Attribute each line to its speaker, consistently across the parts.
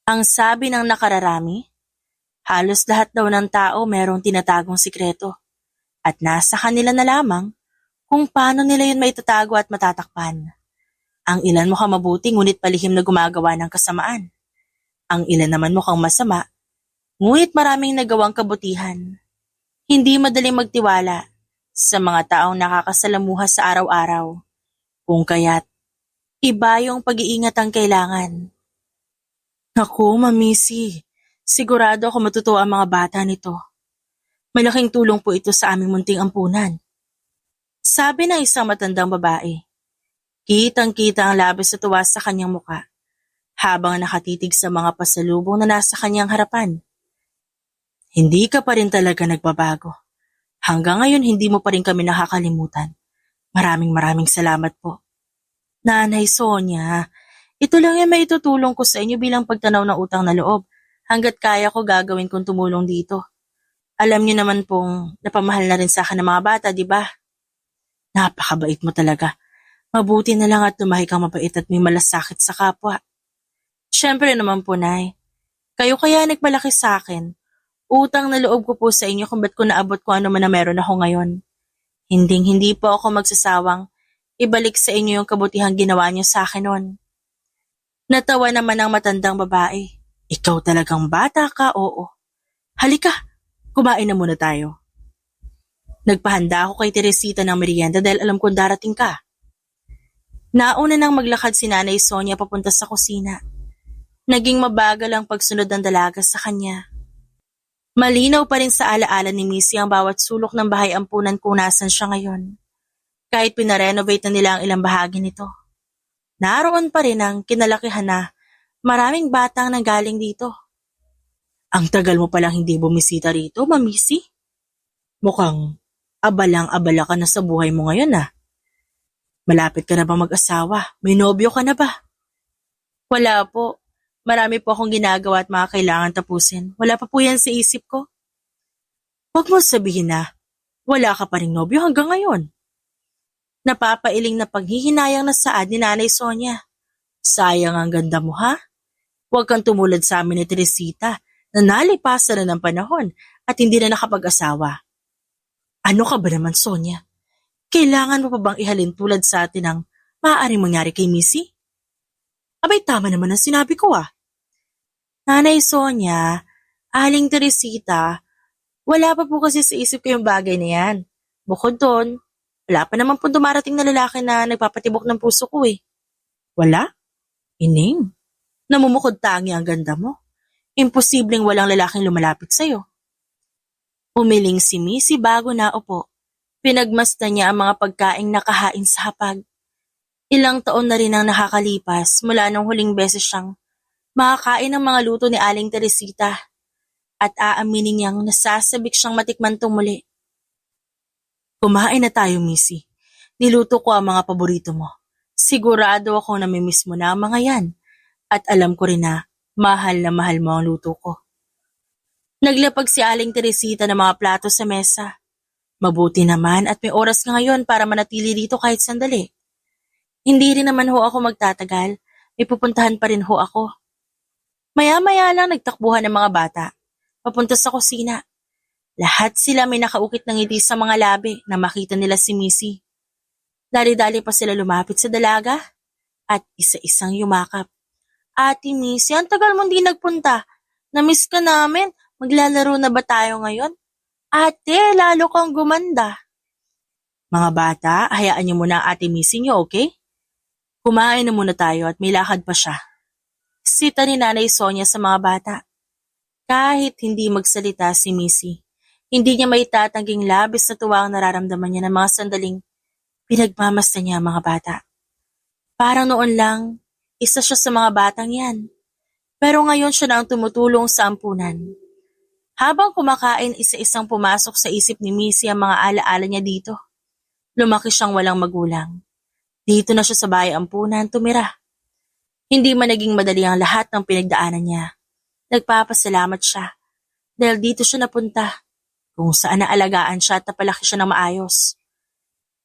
Speaker 1: Ang sabi ng nakararami, halos lahat daw ng tao merong tinatagong sikreto at nasa kanila na lamang kung paano nila yun maitatago at matatakpan. Ang ilan mukhang mabuti ngunit palihim na gumagawa ng kasamaan. Ang ilan naman mukhang masama, ngunit maraming nagawang kabutihan. Hindi madaling magtiwala sa mga taong nakakasalamuha sa araw-araw. Kung kaya't, iba yung pag-iingat ang kailangan. Naku, Mamisi, sigurado ako matutuwa ang mga bata nito. Malaking tulong po ito sa aming munting ampunan. Sabi ng isang matandang babae. Kitang-kita ang labis na tuwa sa kanyang muka, habang nakatitig sa mga pasalubong na nasa kanyang harapan. Hindi ka pa rin talaga nagbabago. Hanggang ngayon hindi mo pa rin kami nakakalimutan. Maraming salamat po. Nanay Sonia, ito lang yung maitutulong ko sa inyo bilang pagtanaw ng utang na loob. Hanggat kaya ko gagawin kong tumulong dito. Alam niyo naman pong napamahal na rin sa akin ng mga bata, di ba? Napakabait mo talaga. Mabuti na lang at lumaki kang mabait at may malasakit sa kapwa. Siyempre naman po, Nay. Kayo kaya nagmalaki sa akin. Utang na loob ko po sa inyo kung ba't ko naabot kung ano man na meron ako ngayon. Hindi po ako magsasawang ibalik sa inyo yung kabutihang ginawa niyo sa akin noon. Natawa naman ang matandang babae. Ikaw talagang bata ka, oo. Halika, kumain na muna tayo. Nagpahanda ako kay Teresita ng merienda dahil alam kong darating ka. Nauna nang maglakad si Nanay Sonia papunta sa kusina. Naging mabagal ang pagsunod ng dalaga sa kanya. Malinaw pa rin sa alaala ni Missy ang bawat sulok ng bahay ampunan kung nasan siya ngayon. Kahit pinarenovate na nila ang ilang bahagi nito. Naroon pa rin ang kinalakihan na maraming batang nanggaling dito. Ang tagal mo palang hindi bumisita rito, Mamisi. Mukhang abalang-abala ka na sa buhay mo ngayon ah. Malapit ka na ba mag-asawa? May nobyo ka na ba? Wala po. Marami po akong ginagawa at mga kailangan tapusin. Wala pa po yan sa isip ko. Huwag mo sabihin na wala ka pa ring nobyo hanggang ngayon. Napapailing na paghihinayang na saad ni Nanay Sonia. Sayang ang ganda mo ha? Huwag kang tumulad sa amin ni Teresita na nalipasan na ng panahon at hindi na nakapag-asawa. Ano ka ba naman, Sonia? Kailangan mo pa bang ihalin tulad sa atin ang maaaring mangyari kay Missy? Abay tama naman ang sinabi ko ah. Nanay Sonia, Aling Teresita, wala pa po kasi sa isip ko yung bagay na yan. Bukod doon, wala pa naman po dumarating na lalaki na nagpapatibok ng puso ko eh. Wala? Ining, namumukod tangi ang ganda mo. Imposibleng walang lalaking lumalapit sa'yo. Umiling si Missy bago naupo. Pinagmasdan niya ang mga pagkaing nakahain sa hapag. Ilang taon na rin ang nakakalipas mula nung huling beses siyang makakain ng mga luto ni Aling Teresita at aaminin niyang nasasabik siyang matikman tong muli. Kumain na tayo, Missy. Niluto ko ang mga paborito mo. Sigurado ako na namimiss mo na ang mga yan at alam ko rin na mahal mo ang luto ko. Naglapag si Aling Teresita ng mga plato sa mesa. Mabuti naman at may oras ka ngayon para manatili dito kahit sandali. Hindi rin naman ho ako magtatagal. May pupuntahan pa rin ho ako. Maya-maya lang nagtakbuhan ng mga bata. Papunta sa kusina. Lahat sila may nakaukit ng ngiti sa mga labi na makita nila si Missy. Dali-dali pa sila lumapit sa dalaga at isa-isang yumakap. Ate Missy, ang tagal mong di nagpunta. Namiss ka namin. Maglalaro na ba tayo ngayon? Ate, lalo kang gumanda. Mga bata, hayaan niyo muna ang Ate Missy niyo, okay? Kumain na muna tayo at may lakad pa siya. Sita ni Nanay Sonia sa mga bata. Kahit hindi magsalita si Missy, hindi niya maitatangking labis na tuwa ang nararamdaman niya ng mga sandaling pinagmamasdan niya ang mga bata. Parang noon lang, isa siya sa mga batang yan. Pero ngayon siya na ang tumutulong sa ampunan. Habang kumakain, isa-isang pumasok sa isip ni Missy ang mga alaala niya dito. Lumaki siyang walang magulang. Dito na siya sa bahay ampunan tumira. Hindi man naging madali ang lahat ng pinagdaanan niya. Nagpapasalamat siya dahil dito siya napunta kung saan naalagaan siya at napalaki siya ng maayos.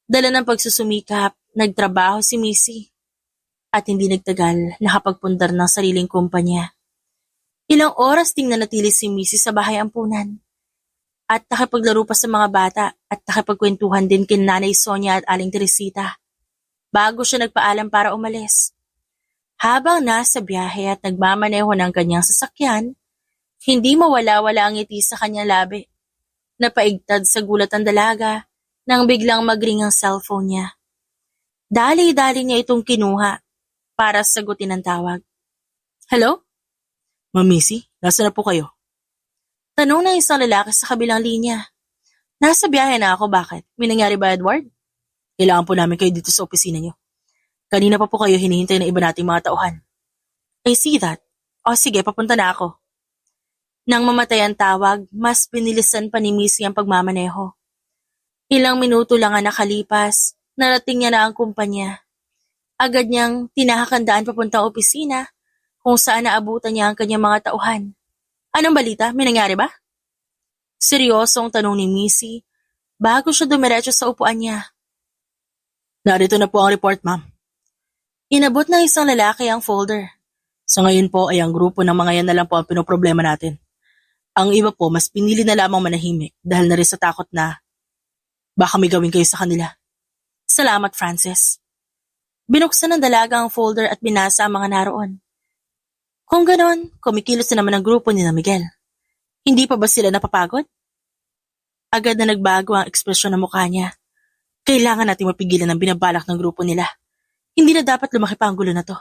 Speaker 1: Dala ng pagsusumikap, nagtrabaho si Missy at hindi nagtagal nakapagpundar ng sariling kumpanya. Ilang oras ding nanatili si Missy sa bahay ampunan at nakipaglaro pa sa mga bata at nakipagkwentuhan din kina Nanay Sonia at Aling Teresita bago siya nagpaalam para umalis. Habang nasa biyahe at nagmamaneho ng kanyang sasakyan, hindi mawala-wala ang ngiti sa kanyang labi. Napaigtad sa gulat ang dalaga nang biglang magring ang cellphone niya. Dali-dali niya itong kinuha para sagutin ang tawag. Hello? Ma'am Missy, nasa na po kayo? Tanong ng isang lalaki sa kabilang linya. Nasa biyahe na ako, bakit? May nangyari ba, Edward? Kailangan po namin kayo dito sa opisina niyo. Kanina pa po kayo hinihintay ng iba nating mga tauhan. I see that. O sige, papunta na ako. Nang mamatay ang tawag, mas binilisan pa ni Missy ang pagmamaneho. Ilang minuto lang ang nakalipas, narating niya na ang kumpanya. Agad niyang tinahakandaan papuntang opisina kung saan naabutan niya ang kanyang mga tauhan. Anong balita? May nangyari ba? Seryosong tanong ni Missy bago siya dumiretso sa upuan niya. Narito na po ang report, ma'am. Inabot ng isang lalaki ang folder. Sa ngayon po ay ang grupo ng mga yan na lang po ang pinoproblema natin. Ang iba po mas pinili na lamang manahimik dahil na rin sa takot na baka may gawin kayo sa kanila. Salamat, Francis. Binuksan ng dalaga ang folder at binasa ang mga naroon. Kung ganon, kumikilos na naman ang grupo ni na Miguel. Hindi pa ba sila napapagod? Agad na nagbago ang ekspresyon ng mukha niya. Kailangan natin mapigilan ang binabalak ng grupo nila. Hindi na dapat lumaki pa ang gulo na to.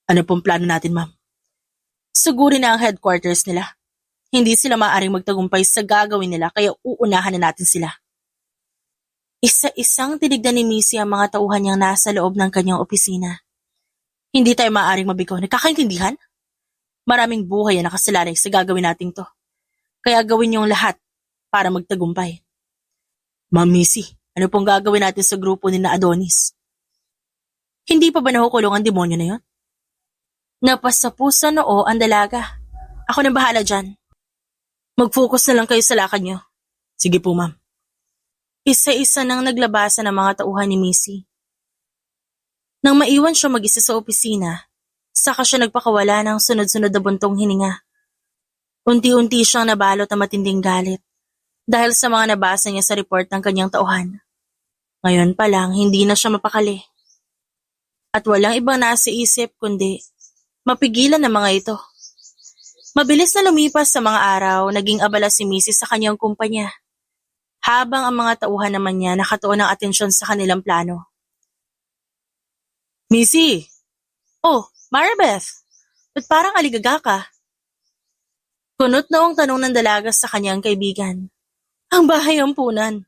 Speaker 1: Ano pong plano natin, ma'am? Sugurin na ang headquarters nila. Hindi sila maaaring magtagumpay sa gagawin nila kaya uunahan na natin sila. Isa-isang tinignan ni Missy ang mga tauhan niyang nasa loob ng kanyang opisina. Hindi tayo maaaring mabigo. Nakakaintindihan? Maraming buhay ang nakasalalay sa gagawin nating to. Kaya gawin niyong lahat para magtagumpay. Ma'am Missy, ano pong gagawin natin sa grupo ni na Adonis? Hindi pa ba nakukulong ang demonyo na yon? Napasapusa noo ang dalaga. Ako na bahala dyan. Mag-focus na lang kayo sa lakad niyo. Sige po, ma'am. Isa-isa nang naglabasan ang mga tauhan ni Missy. Nang maiwan siya mag-isa sa opisina, saka siya nagpakawala ng sunod-sunod na buntong hininga. Unti-unti siyang nabalot ng matinding galit dahil sa mga nabasa niya sa report ng kanyang tauhan. Ngayon pa lang, hindi na siya mapakali. At walang ibang nasa isip kundi mapigilan ng mga ito. Mabilis na lumipas sa mga araw, naging abala si Missy sa kanyang kumpanya. Habang ang mga tauhan naman niya nakatuon ng atensyon sa kanilang plano. Missy! Oh, Maribeth! Ba't parang aligaga ka? Kunot noong tanong ng dalaga sa kanyang kaibigan. Ang bahay ampunan.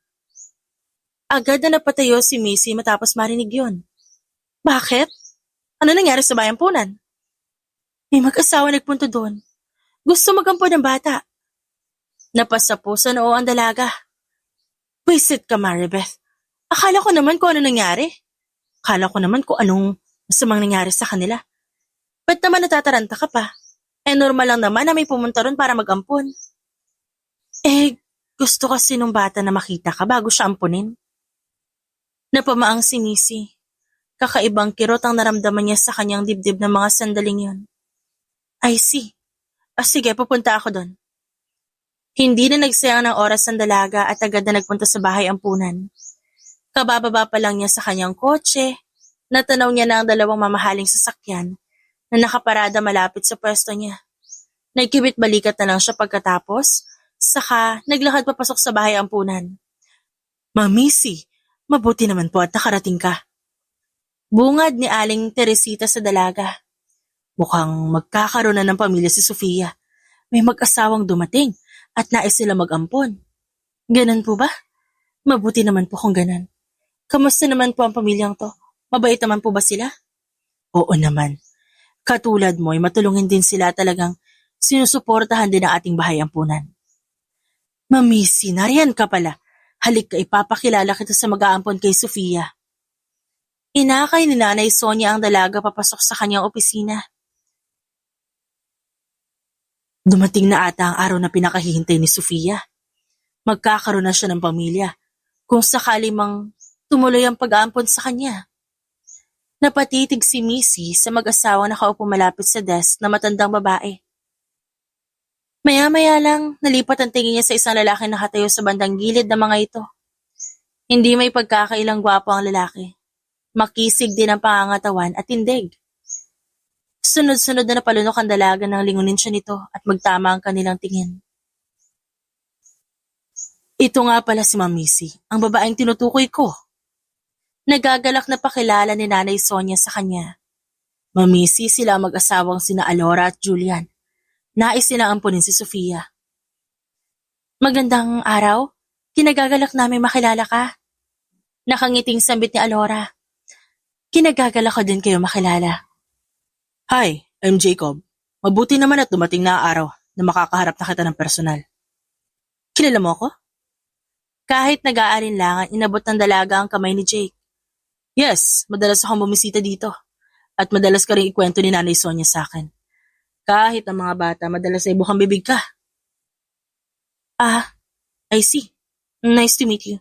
Speaker 1: Agad na napatayo si Missy matapos marinig yun. Bakit? Ano nangyari sa bahay ampunan? May mag-asawa nagpunto doon. Gusto magampon ng bata. Napasapo sa noo ang dalaga. Wisit ka, Maribeth. Akala ko naman kung ano nangyari. Akala ko naman kung anong masamang nangyari sa kanila. Ba't naman natataranta ka pa? Normal lang naman na may pumunta ron para mag-ampon. Gusto kasi nung bata na makita ka bago siya ampunin. Napamaang si Missy. Kakaibang kirot ang naramdaman niya sa kanyang dibdib ng mga sandaling yon. I see. Sige, pupunta ako doon. Hindi na nagsayang ng oras ang dalaga at agad na nagpunta sa bahay ampunan. Kabababa pa lang niya sa kanyang kotse, natanaw niya na ang dalawang mamahaling sasakyan na nakaparada malapit sa pwesto niya. Nagkibit-balikat na lang siya pagkatapos, saka naglakad papasok sa bahay ampunan. Ma'am Missy, mabuti naman po at nakarating ka. Bungad ni Aling Teresita sa dalaga. Mukhang magkakaroon na ng pamilya si Sofia. May mag-asawang dumating at nais sila mag-ampon. Ganon po ba? Mabuti naman po kung ganon. Kamusta naman po ang pamilyang to? Mabait naman po ba sila? Oo naman. Katulad mo ay matulungin din sila, talagang sinusuportahan din ang ating bahay ampunan. Ma'am Missy, nariyan ka pala. Halik ka, ipapakilala kita sa mag-aampon kay Sofia. Inakay ni Nanay Sonia ang dalaga papasok sa kanyang opisina. Dumating na ata ang araw na pinakahihintay ni Sofia. Magkakaroon na siya ng pamilya kung sakali mang tumuloy ang pag-aampon sa kanya. Napatitig si Missy sa mag-asawang nakaupo malapit sa desk na matandang babae. Maya-maya lang, nalipat ang tingin niya sa isang lalaki na nakatayo sa bandang gilid ng mga ito. Hindi may pagkakailang gwapo ang lalaki. Makisig din ang pangangatawan at tindig. Sunod-sunod na napalunok ang dalaga ng lingunin siya nito at magtama ang kanilang tingin. Ito nga pala si Mamisi, ang babaeng tinutukoy ko. Nagagalak na pakilala ni Nanay Sonia sa kanya. Mamisi sila mag-asawang sina Alora at Julian. Nais nilang ampunin si Sofia. Magandang araw. Kinagagalak namin makilala ka. Nakangiting sambit ni Alora. Kinagagalak ko din kayo makilala. Hi, I'm Jacob. Mabuti naman at dumating na ang araw na makakaharap na kita ng personal. Kilala mo ako? Kahit nag-aalinlangan, inabot ng dalaga ang kamay ni Jake. Yes, madalas akong bumisita dito. At madalas ka rin ikwento ni Nanay Sonia sa akin. Kahit ang mga bata, madalas ay bukang bibig ka. Ah, I see. Nice to meet you.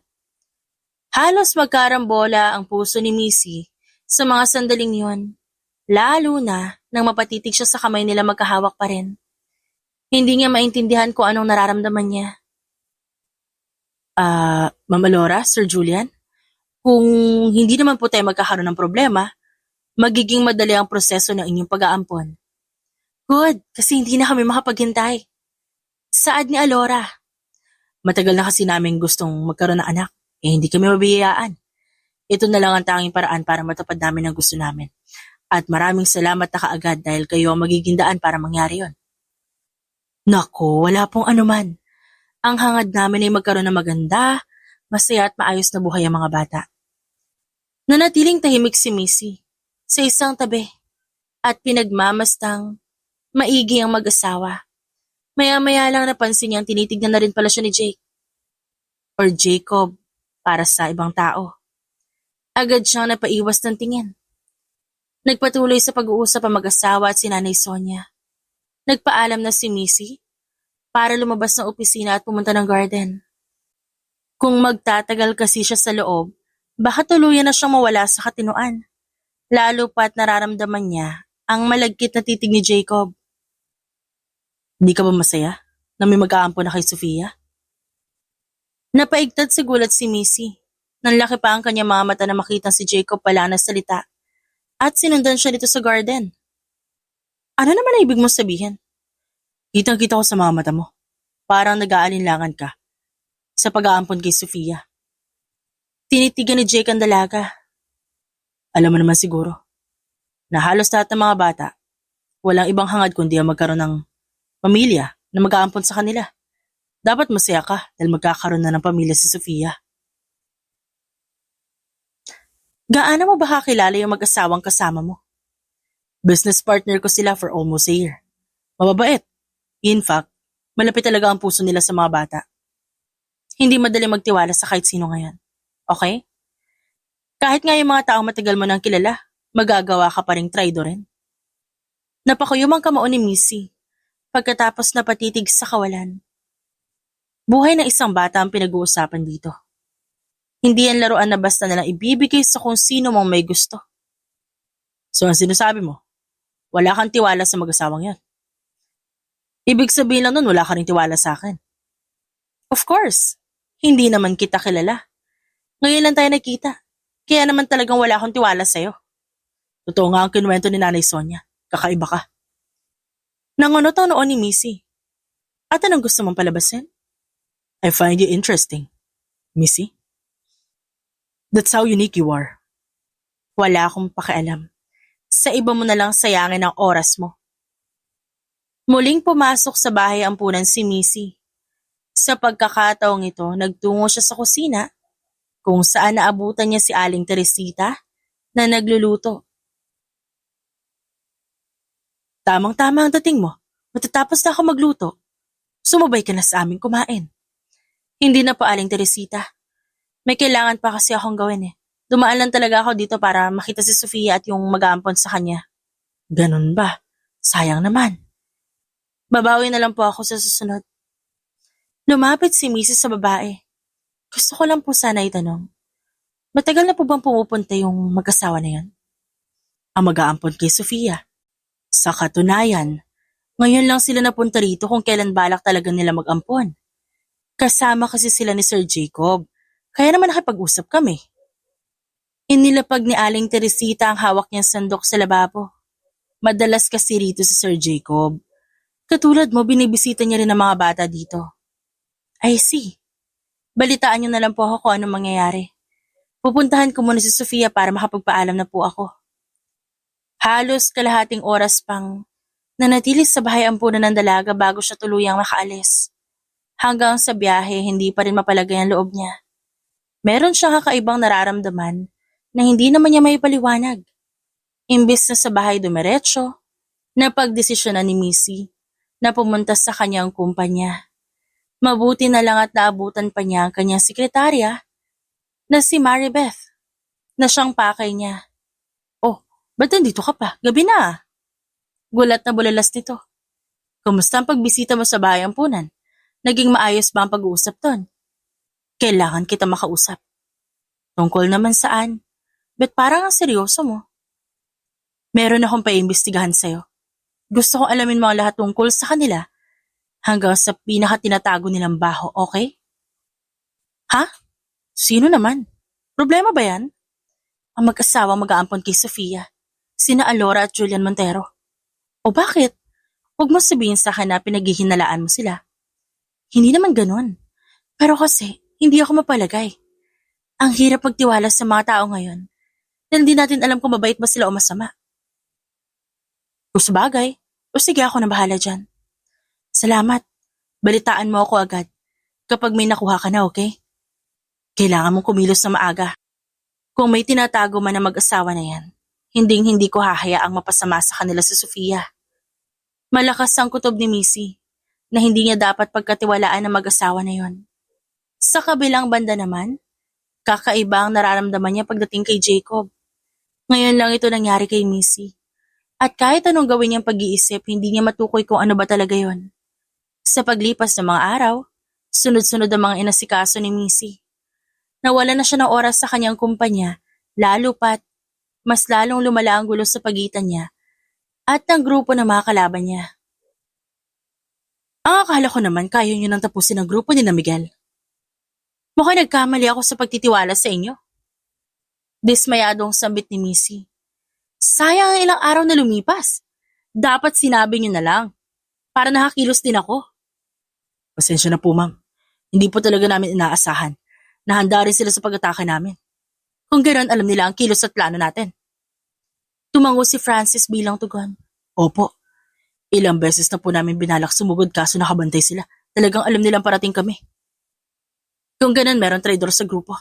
Speaker 1: Halos magkarambola ang puso ni Missy sa mga sandaling yon. Lalo na nang mapatitig siya sa kamay nila magkahawak pa rin. Hindi niya maintindihan kung anong nararamdaman niya. Mama Laura, Sir Julian, kung hindi naman po tayo magkakaroon ng problema, magiging madali ang proseso ng inyong pag-aampon. Good, kasi hindi na kami makapaghintay. Saad ni Alora. Matagal na kasi namin gustong magkaroon ng anak, hindi kami mabiyayaan. Ito na lang ang tanging paraan para matupad namin ang gusto namin. At maraming salamat na kaagad dahil kayo ang magiging daan para mangyari yon. Nako, wala pong anuman. Ang hangad namin ay magkaroon ng maganda, masaya at maayos na buhay ang mga bata. Nanatiling tahimik si Missy sa isang tabi at pinagmamastang maigi ang mag-asawa. Maya-maya lang napansin niyang tinitignan na rin pala siya ni Jake. Or Jacob, para sa ibang tao. Agad siyang napaiwas ng tingin. Nagpatuloy sa pag-uusap ang mag-asawa at si Nanay Sonia. Nagpaalam na si Missy para lumabas ng opisina at pumunta ng garden. Kung magtatagal kasi siya sa loob, baka tuluyan na siyang mawala sa katinoan. Lalo pa't nararamdaman niya ang malagkit na titig ni Jacob. Di ka ba masaya na may mag-aampon na kay Sofia? Napaigtad sa gulat si Missy. Nanlaki pa ang kanyang mga mata na makitang si Jacob pala na salita at sinundan siya dito sa garden. Ano naman ang ibig mong sabihin? Kitang-kita ko sa mga mata mo. Parang nag-aalinlangan ka sa pag-aampon kay Sofia. Tinitigan ni Jake ang dalaga. Alam mo naman siguro na halos lahat ng mga bata walang ibang hangad kundi ang magkaroon ng pamilya na mag-aampon sa kanila. Dapat masaya ka dahil magkakaroon na ng pamilya si Sofia. Gaano mo ba kakilala yung mag-asawang kasama mo? Business partner ko sila for almost a year. Mababait. In fact, malapit talaga ang puso nila sa mga bata. Hindi madali magtiwala sa kahit sino ngayon. Okay? Kahit nga yung mga taong matagal mo nang kilala, magagawa ka pa ring traitor rin. Napakuyumang kamao ni Missy pagkatapos napatitig sa kawalan. Buhay ng isang bata ang pinag-uusapan dito. Hindi yan laruan na basta nalang ibibigay sa kung sino mong may gusto. So ang sinasabi mo, wala kang tiwala sa mag-asawang yan. Ibig sabihin lang nun, wala ka rin tiwala sa akin. Of course, hindi naman kita kilala. Ngayon lang tayo nakita, kaya naman talagang wala akong tiwala sa'yo. Totoo nga ang kinuwento ni Nanay Sonia, kakaiba ka. Nangunot ang noon ni Missy. At anong gusto mong palabasin? I find you interesting, Missy. That's how unique you are. Wala akong pakialam. Sa iba mo na lang sayangin ang oras mo. Muling pumasok sa bahay ampunan si Missy. Sa pagkakataong ito, nagtungo siya sa kusina kung saan naabutan niya si Aling Teresita na nagluluto. Tamang-tama ang dating mo. Matatapos na ako magluto. Sumabay ka na sa amin kumain. Hindi na po, Aling Teresita. May kailangan pa kasi akong gawin eh. Dumaan lang talaga ako dito para makita si Sofia at yung mag-aampon sa kanya. Ganun ba? Sayang naman. Babawi na lang po ako sa susunod. Lumapit si Mrs. sa babae. Gusto ko lang po sana itanong. Matagal na po bang pumupunta yung mag-asawa na yan? Ang mag-aampon kay Sofia. Sa katunayan, Ngayon lang sila napunta rito kung kailan balak talaga nila mag-ampon. Kasama kasi sila ni Sir Jacob, kaya naman nakipag-usap kami. Inilapag ni Aling Teresita ang hawak niyang sandok sa lababo. Madalas kasi rito si Sir Jacob. Katulad mo, binibisita niya rin ang mga bata dito. I see. Balitaan niyo na lang po ako kung anong mangyayari. Pupuntahan ko muna si Sofia para makapagpaalam na po ako. Halos kalahating oras pang nanatili sa bahay ampunan ng dalaga bago siya tuluyang makaalis. Hanggang sa biyahe, hindi pa rin mapalagay ang loob niya. Meron siyang kakaibang nararamdaman na hindi naman niya maipaliwanag. Imbis na sa bahay dumiretso, napagdesisyonan ni Missy na pumunta sa kanyang kumpanya. Mabuti na lang at naabutan pa niya ang kanyang sekretarya na si Maribeth, na siyang pakay niya. Oh, ba't nandito ka pa? Gabi na. Gulat na bulalas nito. Kumusta ang pagbisita mo sa bahay ampunan? Naging maayos ba ang pag-uusap doon? Kailangan kita makausap. Tungkol naman saan? Ba't parang ang seryoso mo? Meron akong paimbestigahan sa'yo. Gusto kong alamin mo ang lahat tungkol sa kanila hanggang sa pinaka-tinatago nilang baho, okay? Ha? Sino naman? Problema ba yan? Ang mag-asawang mag-aampon kay Sofia, sina Alora at Julian Montero. O bakit? Huwag mo sabihin sa akin na pinaghihinalaan mo sila. Hindi naman ganun. Pero kasi, hindi ako mapalagay. Ang hirap magtiwala sa mga tao ngayon dahil hindi natin alam kung mabait ba sila o masama. O sabagay, o sige ako na bahala dyan. Salamat. Balitaan mo ako agad kapag may nakuha ka na, okay? Kailangan mong kumilos na maaga. Kung may tinatago man na mag-asawa na yan, hindi ko hahayaang mapasama sa kanila si Sofia. Malakas ang kutob ni Missy na hindi niya dapat pagkatiwalaan ng mag-asawa na yon. Sa kabilang banda naman, kakaiba ang nararamdaman niya pagdating kay Jacob. Ngayon lang ito nangyari kay Missy. At kahit anong gawin niyang pag-iisip, hindi niya matukoy kung ano ba talaga yon. Sa paglipas ng mga araw, sunod-sunod ang mga inasikaso ni Missy. Nawala na siya ng oras sa kanyang kumpanya, lalo pat mas lalong lumala ang gulo sa pagitan niya at ng grupo ng mga kalaban niya. Ang akala ko naman kaya niyo nang tapusin ang grupo ni na Miguel. Mukhang nagkamali ako sa pagtitiwala sa inyo. Dismayadong sambit ni Missy. Sayang ang ilang araw na lumipas. Dapat sinabi niyo na lang. Para nakakilos din ako. Pasensya na po, ma'am. Hindi po talaga namin inaasahan. Nahanda rin sila sa pag-atake namin. Kung ganoon, alam nila ang kilos at plano natin. Tumango si Francis bilang tugon. Opo. Ilang beses na po namin binalak sumugod kaso nakabantay sila. Talagang alam nilang parating kami. Kung ganoon, meron traidor sa grupo.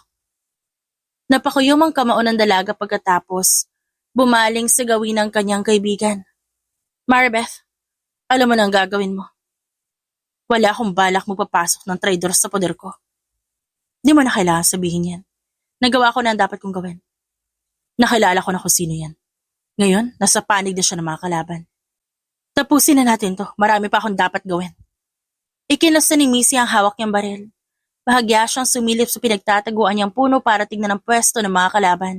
Speaker 1: Napakuyom ang kamao ng dalaga pagkatapos bumaling sa gawin ng kanyang kaibigan. Maribeth, alam mo na ang gagawin mo. Wala akong balak magpapasok ng traidor sa poder ko. Di mo na kailangan sabihin yan. Nagawa ko na ang dapat kong gawin. Nakilala ko na kung sino yan. Ngayon, nasa panig na siya ng mga kalaban. Tapusin na natin to. Marami pa akong dapat gawin. Ikinasa ni Missy ang hawak niyang baril. Bahagya siyang sumilip sa pinagtataguan niyang puno para tignan ang pwesto ng mga kalaban.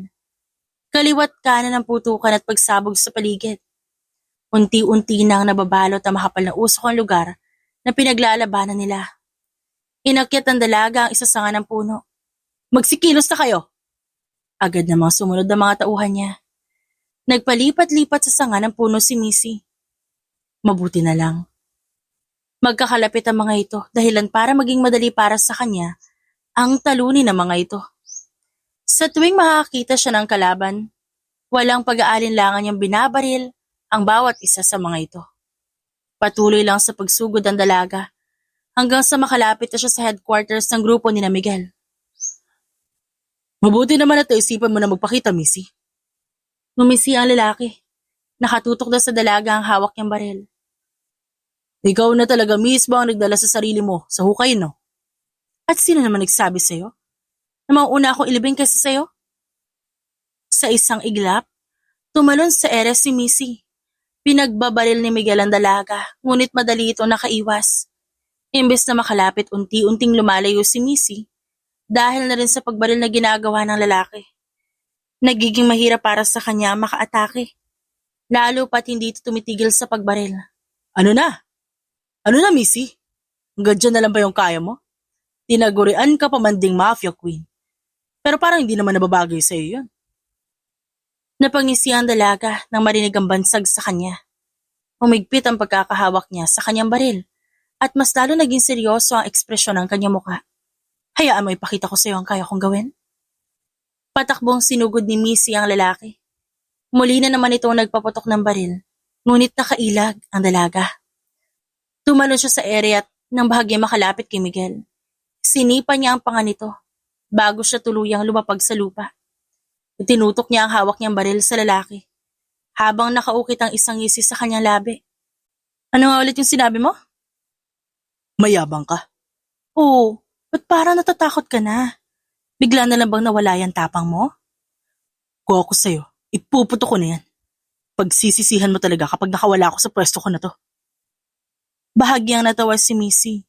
Speaker 1: Kaliwat kanan ang putukan at pagsabog sa paligid. Unti-unti nang nababalot ang makapal na usok ang lugar na pinaglalabanan nila. Inakyat ang dalaga ang isa sa ng puno. Magsikilos na kayo! Agad namang sumunod ang mga tauhan niya. Nagpalipat-lipat sa sanga ng puno si Missy. Mabuti na lang. Magkakalapit ang mga ito dahilan para maging madali para sa kanya ang talunin ng mga ito. Sa tuwing makakita siya ng kalaban, walang pag-aalinlangan niyang binabaril ang bawat isa sa mga ito. Patuloy lang sa pagsugod ang dalaga hanggang sa makalapit na siya sa headquarters ng grupo ni na Miguel. Mabuti naman at isipan mo na magpakita, Missy. Ngumisi ang lalaki. Nakatutok na sa dalaga ang hawak niyang baril. Ikaw na talaga mismo ang nagdala sa sarili mo sa hukay, no? At sino naman nagsabi sa'yo? Na mauuna akong ilibing kaysa sa'yo? Sa isang iglap, tumalon sa ere si Missy. Pinagbabaril ni Miguel ang dalaga, ngunit madali ito nakaiwas. Imbes na makalapit, unti-unting lumalayo si Missy dahil na rin sa pagbaril na ginagawa ng lalaki. Nagiging mahirap para sa kanya makaatake, lalo pat hindi ito tumitigil sa pagbaril.
Speaker 2: Ano na? Ano na, Missy? Hanggang dyan na lang ba yung kaya mo? Tinagurian ka pa man ding mafia queen. Pero parang hindi naman nababagay sa'yo yun.
Speaker 1: Napangisi ang dalaga nang marinig ang bansag sa kanya. Humigpit ang pagkakahawak niya sa kanyang baril at mas lalo naging seryoso ang ekspresyon ng kanyang muka. Hayaan mo ipakita ko sa iyo ang kaya kong gawin. Patakbong sinugod ni Missy ang lalaki. Muli na naman itong nagpaputok ng baril, ngunit nakailag ang dalaga. Tumalon siya sa area at nang bahagyang makalapit kay Miguel. Sinipa niya ang panga nito bago siya tuluyang lumapag sa lupa. Tinutok niya ang hawak niyang baril sa lalaki habang nakaukit ang isang ngisi sa kanyang labi. Ano nga ulit yung sinabi mo?
Speaker 2: Mayabang ka.
Speaker 1: Oo, ba't parang natatakot ka na? Bigla na lang bang nawala yung tapang mo?
Speaker 2: Kung ako sa'yo, ipuputo ko na yan. Pagsisisihan mo talaga kapag nakawala ako sa pwesto ko na to.
Speaker 1: Bahagyang natawa si Missy.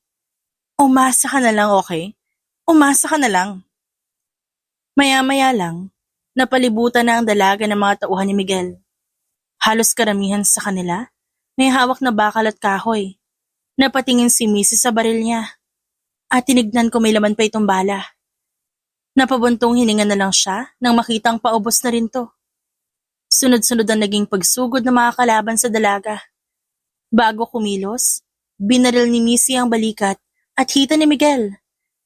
Speaker 1: Umasa ka na lang, okay? Umasa ka na lang. Maya-maya lang, napalibutan na ang dalaga ng mga tauhan ni Miguel. Halos karamihan sa kanila, may hawak na bakal at kahoy. Napatingin si Missy sa baril niya. At tinignan ko may laman pa itong bala. Napabuntong hininga na lang siya nang makitang paubos na rin to. Sunod-sunod ang naging pagsugod ng mga kalaban sa dalaga. Bago kumilos, binaril ni Missy ang balikat at hita ni Miguel,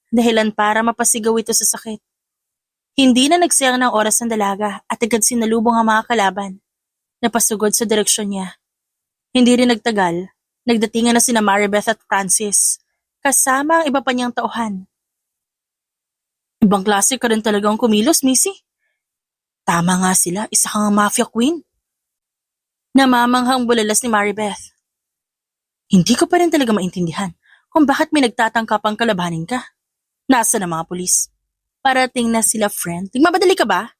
Speaker 1: dahilan para mapasigaw ito sa sakit. Hindi na nagsayang ng oras ang dalaga at agad sinalubong ang mga kalaban. Napasugod sa direksyon niya. Hindi rin nagtagal, nagdatingan na sina Maribeth at Francis, kasama ang iba pa niyang tauhan. Ibang klase ka rin talagang kumilos, Missy. Tama nga sila, isa kang mafia queen. Namamanghang bulalas ni Maribeth. Hindi ko pa rin talaga maintindihan kung bakit may nagtatangkapang kalabanin ka. Nasa na mga pulis? Parating na sila, friend. Nagmamadali ka ba?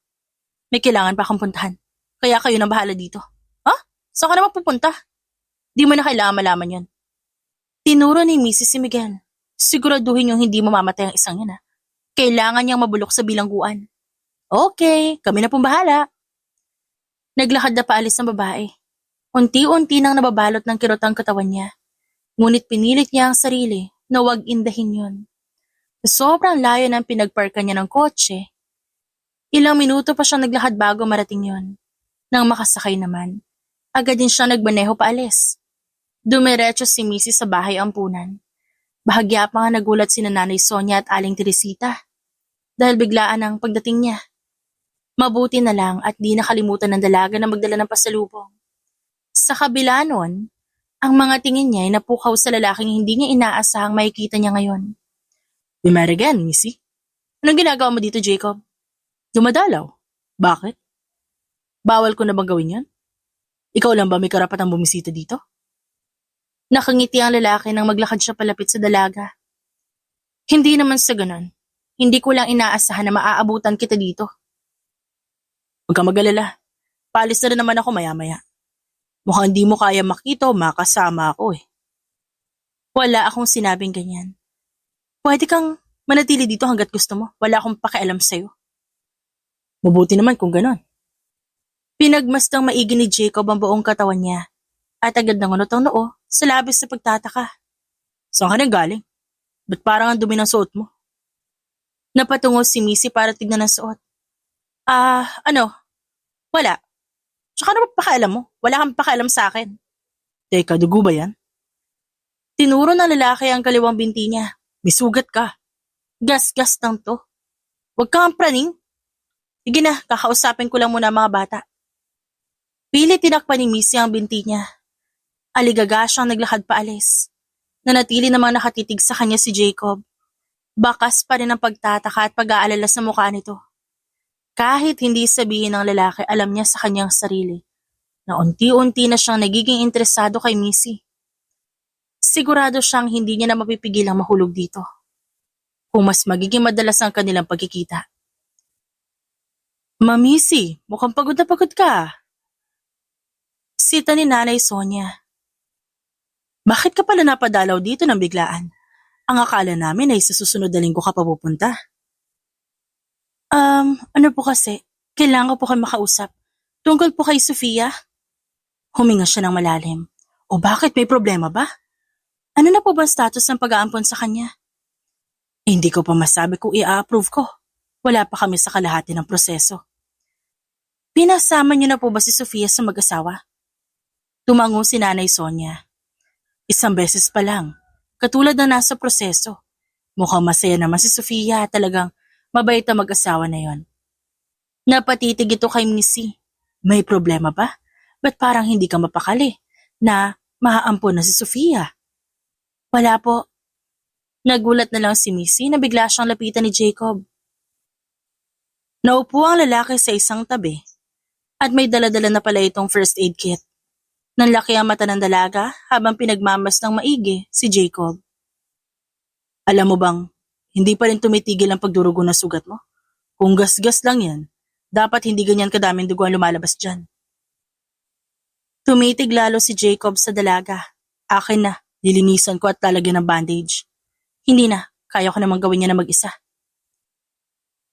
Speaker 1: May kailangan pa akong puntahan. Kaya kayo nang bahala dito. Ha? Saan ka naman pupunta? Di mo na kailangan malaman yun. Tinuro ni Mrs. si Miguel. Siguraduhin yung hindi mamamatay ang isang yan, ha? Kailangan niyang mabulok sa bilangguan. Okay, kami na pong bahala. Naglakad na paalis ng babae. Unti-unti nang nababalot ng kirot ang katawan niya. Ngunit pinilit niya ang sarili na huwag indahin yun. Sobrang layo ng pinagparkan niya ng kotse. Ilang minuto pa siyang naglakad bago marating yon. Nang makasakay naman, agad din siya nagmaneho paalis. Dumiretso si Mrs. sa bahay ampunan. Bahagya pa nga nagulat sina Nanay Sonia at Aling Teresita dahil biglaan ang pagdating niya. Mabuti na lang at di nakalimutan ng dalaga na magdala ng pasalubong. Sa kabila nun, ang mga tingin niya ay napukaw sa lalaking hindi niya inaasahang makikita niya ngayon.
Speaker 2: Bumarigan, Missy.
Speaker 1: Anong ginagawa mo dito, Jacob?
Speaker 2: Dumadalaw. Bakit? Bawal ko na bang gawin yan? Ikaw lang ba may karapatang bumisita dito?
Speaker 1: Nakangiti ang lalaki nang maglakad siya palapit sa dalaga. Hindi naman sa ganon. Hindi ko lang inaasahan na maaabutan kita dito.
Speaker 2: Huwag kang mag-alala. Paalis na rin naman ako maya-maya. Mukhang hindi mo kaya makita o makasama ako eh.
Speaker 1: Wala akong sinabing ganyan. Pwede kang manatili dito hanggat gusto mo. Wala akong pakialam sa'yo.
Speaker 2: Mabuti naman kung ganon.
Speaker 1: Pinagmastang maigi ni Jacob ang buong katawan niya at agad nangunot ang noo sa labis na pagtataka.
Speaker 2: Saan ka nang galing? Ba't parang ang dumi ng suot mo?
Speaker 1: Napatungo si Missy para tignan ang suot. Wala. Tsaka ano ba pakialam mo? Wala kang pakialam sa akin.
Speaker 2: Teka, dugo ba yan?
Speaker 1: Tinuro ng lalaki ang kaliwang binti niya.
Speaker 2: May sugat ka.
Speaker 1: Gas-gas lang to. Huwag kang praning. Sige na, kakausapin ko lang muna ang mga bata. Pilit tinakpan ni Missy ang binti niya. Aligaga siyang naglakad paalis. Nanatili namang nakatitig sa kanya si Jacob. Bakas pa rin ang pagtataka at pag-aalala sa mukha nito. Kahit hindi sabihin ng lalaki, alam niya sa kanyang sarili na unti-unti na siyang nagiging interesado kay Missy. Sigurado siyang hindi niya na mapipigilang mahulog dito. Kung mas magiging madalas ang kanilang pagkikita. Missy, mukhang pagod na pagod ka. Sita ni Nanay Sonia. Bakit ka pala napadalaw dito ng biglaan? Ang akala namin ay sa susunod na linggo ka pa pupunta. Ano po kasi? Kailangan po kayo makausap. Tungkol po kay Sofia? Huminga siya ng malalim.
Speaker 2: O bakit, may problema ba? Ano na po ba ang status ng pag-aampon sa kanya? Hindi ko pa masabi kung i-approve ko. Wala pa kami sa kalahati ng proseso. Pinasama niyo na po ba si Sofia sa mag-asawa? Tumango si Nanay Sonia. Isang beses pa lang, katulad na nasa proseso. Mukhang masaya naman si Sofia, talagang mabait na mag-asawa na yon. Napatitig ito kay Missy. May problema ba? Ba't parang hindi ka mapakali na maaampon na si Sofia? Wala po. Nagulat na lang si Missy na bigla siyang lapitan ni Jacob. Naupo ang lalaki sa isang tabi at may daladala na pala itong first aid kit. Nanlaki ang mata ng dalaga habang pinagmamas ng maigi si Jacob. Alam mo bang, hindi pa rin tumitigil ang pagdurugo ng sugat mo? Kung gasgas lang yan, dapat hindi ganyan kadaming dugo ang lumalabas dyan. Tumitig lalo si Jacob sa dalaga. Akin na, lilinisan ko at lalagyan ng bandage. Hindi na, kaya ko namang gawin niya na mag-isa.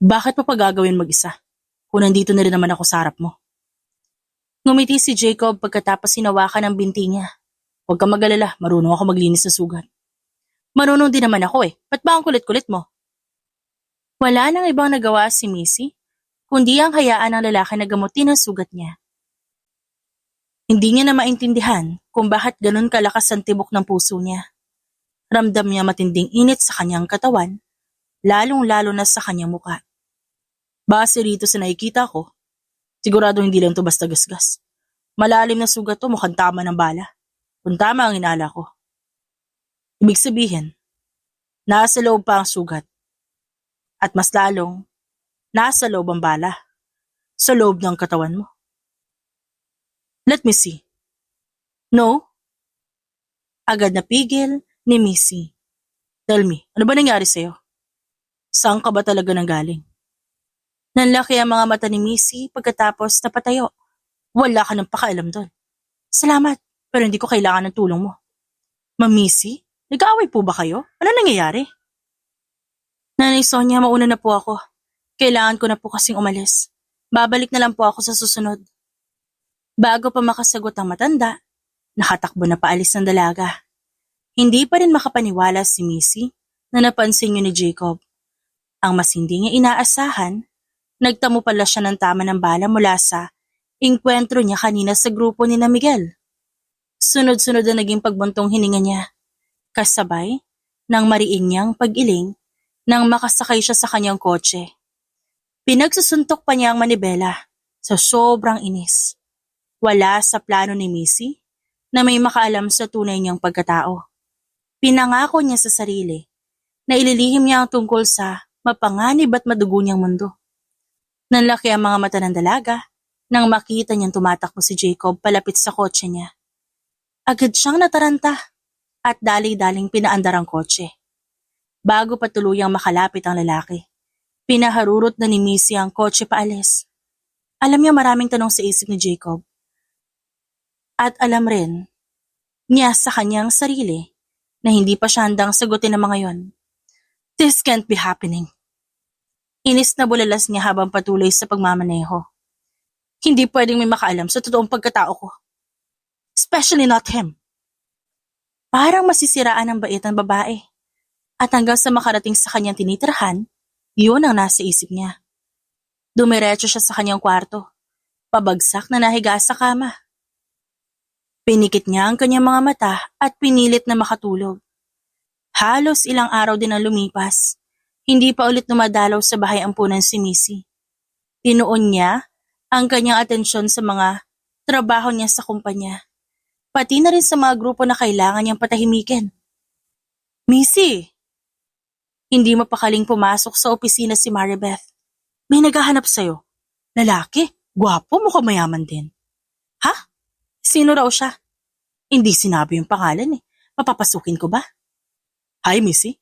Speaker 2: Bakit mo pa gagawin mag-isa? Kung nandito na rin naman ako sa harap mo. Ngumiti si Jacob pagkatapos hinawakan ang binti niya. Huwag kang mag-alala, marunong ako maglinis ng sugat. Marunong din naman ako ba't ba ang kulit-kulit mo? Wala nang ibang nagawa si Missy, kundi ang hayaan ng lalaki na gamutin ang sugat niya. Hindi niya na maintindihan kung bakit ganun kalakas ang tibok ng puso niya. Ramdam niya matinding init sa kanyang katawan, lalong-lalo na sa kanyang muka. Base rito sa nakikita ko, sigurado hindi lang to basta gasgas. Malalim na sugat to, mukhang tama ng bala. Kung tama ang inala ko. Ibig sabihin, nasa loob pa ang sugat. At mas lalong, nasa loob ang bala. Sa loob ng katawan mo. Let me see. No? Agad na pigil ni Missy. Tell me, ano ba nangyari sa'yo? Saan ka ba talaga nanggaling? Nanlaki ang mga mata ni Missy pagkatapos napatayo. Wala ka ng pakialam doon. Salamat, pero hindi ko kailangan ng tulong mo. Ma'am Missy, nag-aaway po ba kayo? Ano nangyayari? Nanay Sonia, mauna na po ako. Kailangan ko na po kasing umalis. Babalik na lang po ako sa susunod. Bago pa makasagot ang matanda, nakatakbo na paalis ng dalaga. Hindi pa rin makapaniwala si Missy na napansin niyo ni Jacob. Ang mas hindi niya inaasahan, nagtamo pala siya ng tama ng bala mula sa engkwentro niya kanina sa grupo ni na Miguel. Sunod-sunod na naging pagbuntong hininga niya, kasabay ng mariin niyang pag-iling nang makasakay siya sa kanyang kotse. Pinagsusuntok pa niya ang manibela sa sobrang inis. Wala sa plano ni Missy na may makaalam sa tunay niyang pagkatao. Pinangako niya sa sarili na ililihim niya ang tungkol sa mapanganib at madugo niyang mundo. Nanlaki ang mga mata ng dalaga nang makita niyang tumatakbo si Jacob palapit sa kotse niya. Agad siyang nataranta at dali-daling pinaandar ang kotse. Bago pa tuluyang makalapit ang lalaki, pinaharurot na ni Missy ang kotse paalis. Alam niya maraming tanong sa isip ni Jacob. At alam rin niya sa kanyang sarili na hindi pa siya handang sagutin ang mga yon. This can't be happening. Inis na bulalas niya habang patuloy sa pagmamaneho. Hindi pwedeng may makaalam sa totoong pagkatao ko. Especially not him. Parang masisiraan ang bait ng babae. At hanggang sa makarating sa kanyang tinitirahan, yun ang nasa isip niya. Dumiretso siya sa kanyang kwarto. Pabagsak na nahiga sa kama. Pinikit niya ang kanyang mga mata at pinilit na makatulog. Halos ilang araw din ang lumipas. Hindi pa ulit dumadalaw sa bahay ampunan si Missy. Tinuon niya ang kanyang atensyon sa mga trabaho niya sa kumpanya. Pati na rin sa mga grupo na kailangan niyang patahimikin. Missy! Hindi mapakaling pumasok sa opisina si Maribeth. May naghahanap sa'yo. Lalaki? Gwapo, mukhang mayaman din. Ha? Sino raw siya? Hindi sinabi yung pangalan eh. Papapasukin ko ba? Hi, Missy.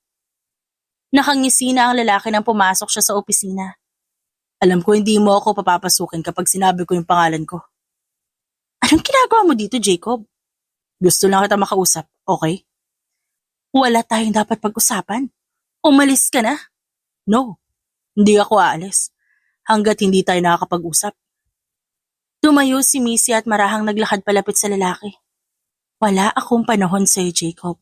Speaker 2: Nakangisi na ang lalaki nang pumasok siya sa opisina. Alam ko hindi mo ako papapasukin kapag sinabi ko yung pangalan ko. Anong ginagawa mo dito, Jacob? Gusto lang kita makausap, okay? Wala tayong dapat pag-usapan. Umalis ka na? No, hindi ako aalis. Hanggat hindi tayo nakakapag-usap. Tumayo si Missy at marahang naglakad palapit sa lalaki.
Speaker 1: Wala akong panahon sa'yo, Jacob.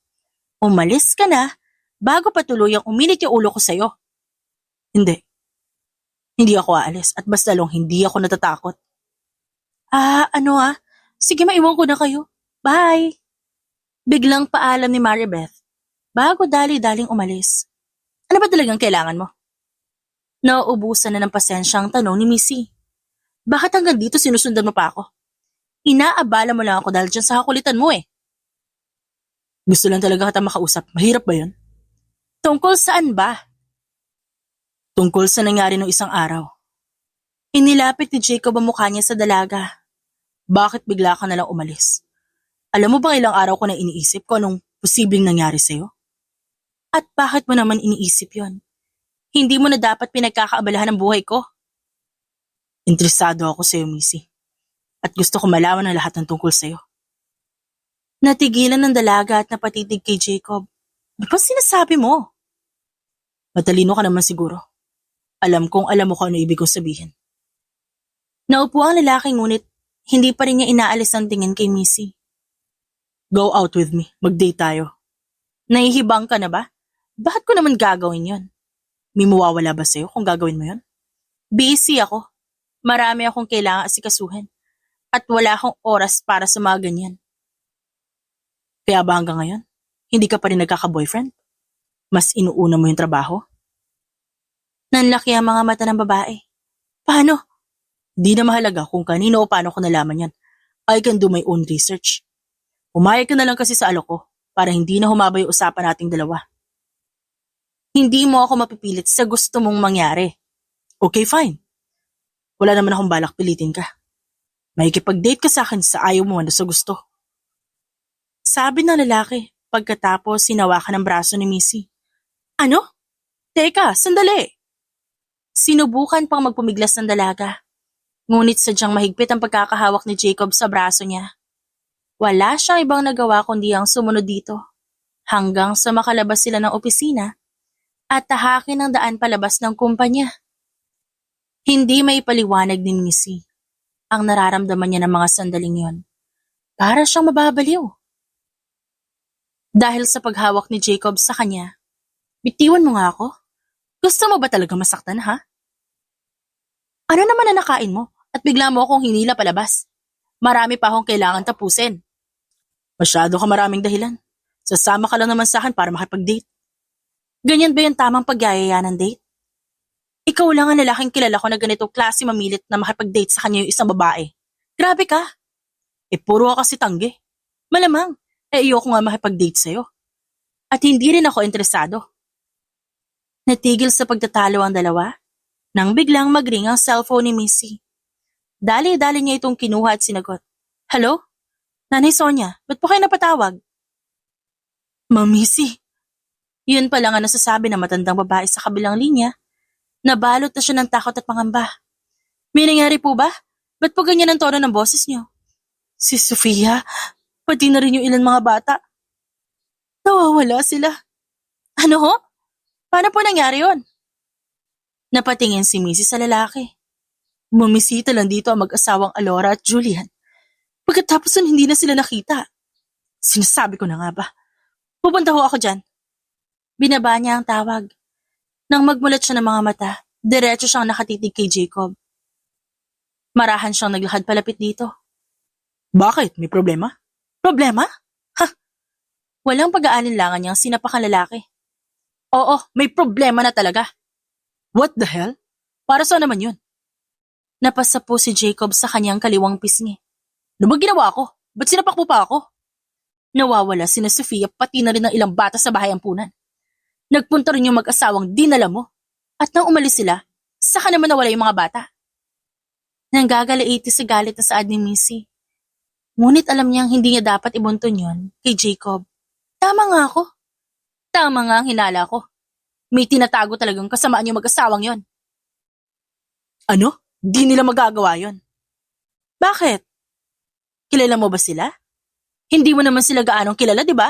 Speaker 1: Umalis ka na bago pa tuluyang uminit yung ulo ko sa'yo.
Speaker 2: Hindi. Hindi ako aalis at basta lang hindi ako natatakot.
Speaker 1: Ano ah? Sige, maiwan ko na kayo. Bye! Biglang paalam ni Maribeth bago dali-daling umalis.
Speaker 2: Ano ba talagang kailangan mo?
Speaker 1: Nauubusan na ng pasensya ang tanong ni Missy. Bakit hanggang dito sinusundan mo pa ako? Inaabala mo lang ako dahil dyan sa kakulitan mo eh.
Speaker 2: Gusto lang talaga kita makausap. Mahirap ba yun?
Speaker 1: Tungkol saan ba?
Speaker 2: Tungkol sa nangyari nung isang araw.
Speaker 1: Inilapit ni Jacob ang mukha niya sa dalaga.
Speaker 2: Bakit bigla ka nalang umalis? Alam mo bang ilang araw ko na iniisip ko anong posibleng nangyari sa'yo?
Speaker 1: At bakit mo naman iniisip yon? Hindi mo na dapat pinagkakaabalahan ang buhay ko?
Speaker 2: Interesado ako sa'yo, Missy. At gusto ko malaman ang lahat ng tungkol sa'yo.
Speaker 1: Natigilan ng dalaga at napatitig kay Jacob. Ano ba sinasabi mo?
Speaker 2: Matalino ka naman siguro. Alam kong alam mo kung ano ibig kong sabihin.
Speaker 1: Naupo ang lalaki ngunit hindi pa rin niya inaalis ang tingin kay Missy.
Speaker 2: Go out with me. Mag-date tayo.
Speaker 1: Nahihibang ka na ba? Bakit ko naman gagawin yon?
Speaker 2: May mawawala ba sa'yo kung gagawin mo yon?
Speaker 1: Busy ako. Marami akong kailangan asikasuhin. At wala akong oras para sa mga ganyan.
Speaker 2: Kaya ba hanggang ngayon, hindi ka pa rin nagkaka-boyfriend? Mas inuuna mo yung trabaho?
Speaker 1: Nanlaki ang mga mata ng babae. Paano?
Speaker 2: Di na mahalaga kung kanino o paano ko nalaman yan. I can do my own research. Umayag ka na lang kasi sa alok ko para hindi na humaba yung usapan nating dalawa.
Speaker 1: Hindi mo ako mapipilit sa gusto mong mangyari.
Speaker 2: Okay, fine. Wala naman akong balak pilitin ka. Makikipag-date ka sa akin sa ayaw mo ano sa gusto.
Speaker 1: Sabi ng lalaki pagkatapos sinawakan ng braso ni Missy. Ano? Teka, sandali. Sinubukan pang magpumiglas ng dalaga. Ngunit sadyang mahigpit ang pagkakahawak ni Jacob sa braso niya. Wala siyang ibang nagawa kundi ang sumunod dito. Hanggang sa makalabas sila ng opisina at tahakin ang daan palabas ng kumpanya. Hindi may paliwanag ni Missy ang nararamdaman niya ng mga sandaling yon. Para siyang mababaliw. Dahil sa paghawak ni Jacob sa kanya, bitiwan mo nga ako? Gusto mo ba talaga masaktan, ha? Ano naman na nakain mo at bigla mo akong hinila palabas? Marami pa akong kailangan tapusin.
Speaker 2: Masyado ka maraming dahilan. Sasama ka lang naman sa akin para makipag-date.
Speaker 1: Ganyan ba yung tamang pagyayaya ng date? Ikaw lang ang lalaking kilala ko na ganito klase mamilit na makipag-date sa kanya yung isang babae. Grabe ka.
Speaker 2: Puro ka kasi tanggi.
Speaker 1: Malamang, ayoko nga makipag-date sa'yo. At hindi rin ako interesado. Natigil sa pagtatalo ang dalawa nang biglang mag-ring ang cellphone ni Missy. Dali-dali niya itong kinuha at sinagot. Hello? Nanay Sonia, ba't po kayo napatawag?
Speaker 2: Ma'am Missy.
Speaker 1: Yun pa lang ang nasasabi ng matandang babae sa kabilang linya. Nabalot na siya ng takot at pangamba. May nangyari po ba? Ba't po ganyan ang tono ng boses niyo?
Speaker 2: Si Sofia, pati na rin yung ilan mga bata.
Speaker 1: Nawawala sila. Ano ho? Paano po nangyari yun? Napatingin si Missy sa lalaki.
Speaker 2: Bumisita lang dito ang mag-asawang Alora at Julian. Pagkatapos nun hindi na sila nakita. Sinasabi ko na nga ba?
Speaker 1: Pupunta ho ako dyan. Binaba niya ang tawag. Nang magmulat siya ng mga mata, diretso siyang nakatitig kay Jacob. Marahan siyang naglakad palapit dito.
Speaker 2: Bakit? May problema?
Speaker 1: Problema? Ha? Walang pag-aalinlangan niyang sinapak ang lalaki. Oo, may problema na talaga.
Speaker 2: What the hell? Para saan naman yun?
Speaker 1: Napasa po si Jacob sa kanyang kaliwang pisngi.
Speaker 2: Ano ba ginawa ko? Ba't sinapak mo pa ako?
Speaker 1: Nawawala sina Sofia pati na rin ng ilang bata sa bahay ampunan. Nagpunta rin yung mag-asawang dinala mo. At nang umalis sila, saka naman nawala yung mga bata. Nanggagalaiti sa galit na saad ni Missy. Ngunit alam niyang hindi niya dapat ibunton yon kay Jacob. Tama nga ako. Tama nga ang hinala ko. May tinatago talagang kasamaan yung mag-asawang yon.
Speaker 2: Ano? Di nila magagawa yon.
Speaker 1: Bakit? Kilala mo ba sila? Hindi mo naman sila gaanong kilala, di ba?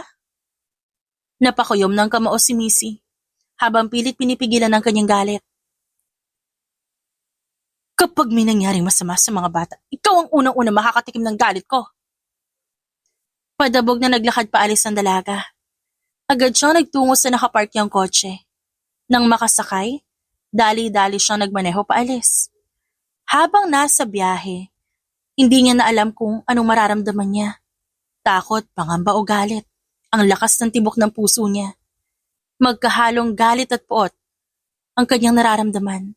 Speaker 1: Napakuyom ng kamao si Missy, habang pilit pinipigilan ng kanyang galit. Kapag may nangyaring masama sa mga bata, ikaw ang unang-una makakatikim ng galit ko. Padabog na naglakad paalis ang dalaga. Agad siyang nagtungo sa nakapark niyang kotse. Nang makasakay, dali-dali siyang nagmaneho paalis. Habang nasa biyahe, hindi niya na alam kung anong mararamdaman niya. Takot, pangamba o galit. Ang lakas ng tibok ng puso niya. Magkahalong galit at poot ang kanyang nararamdaman.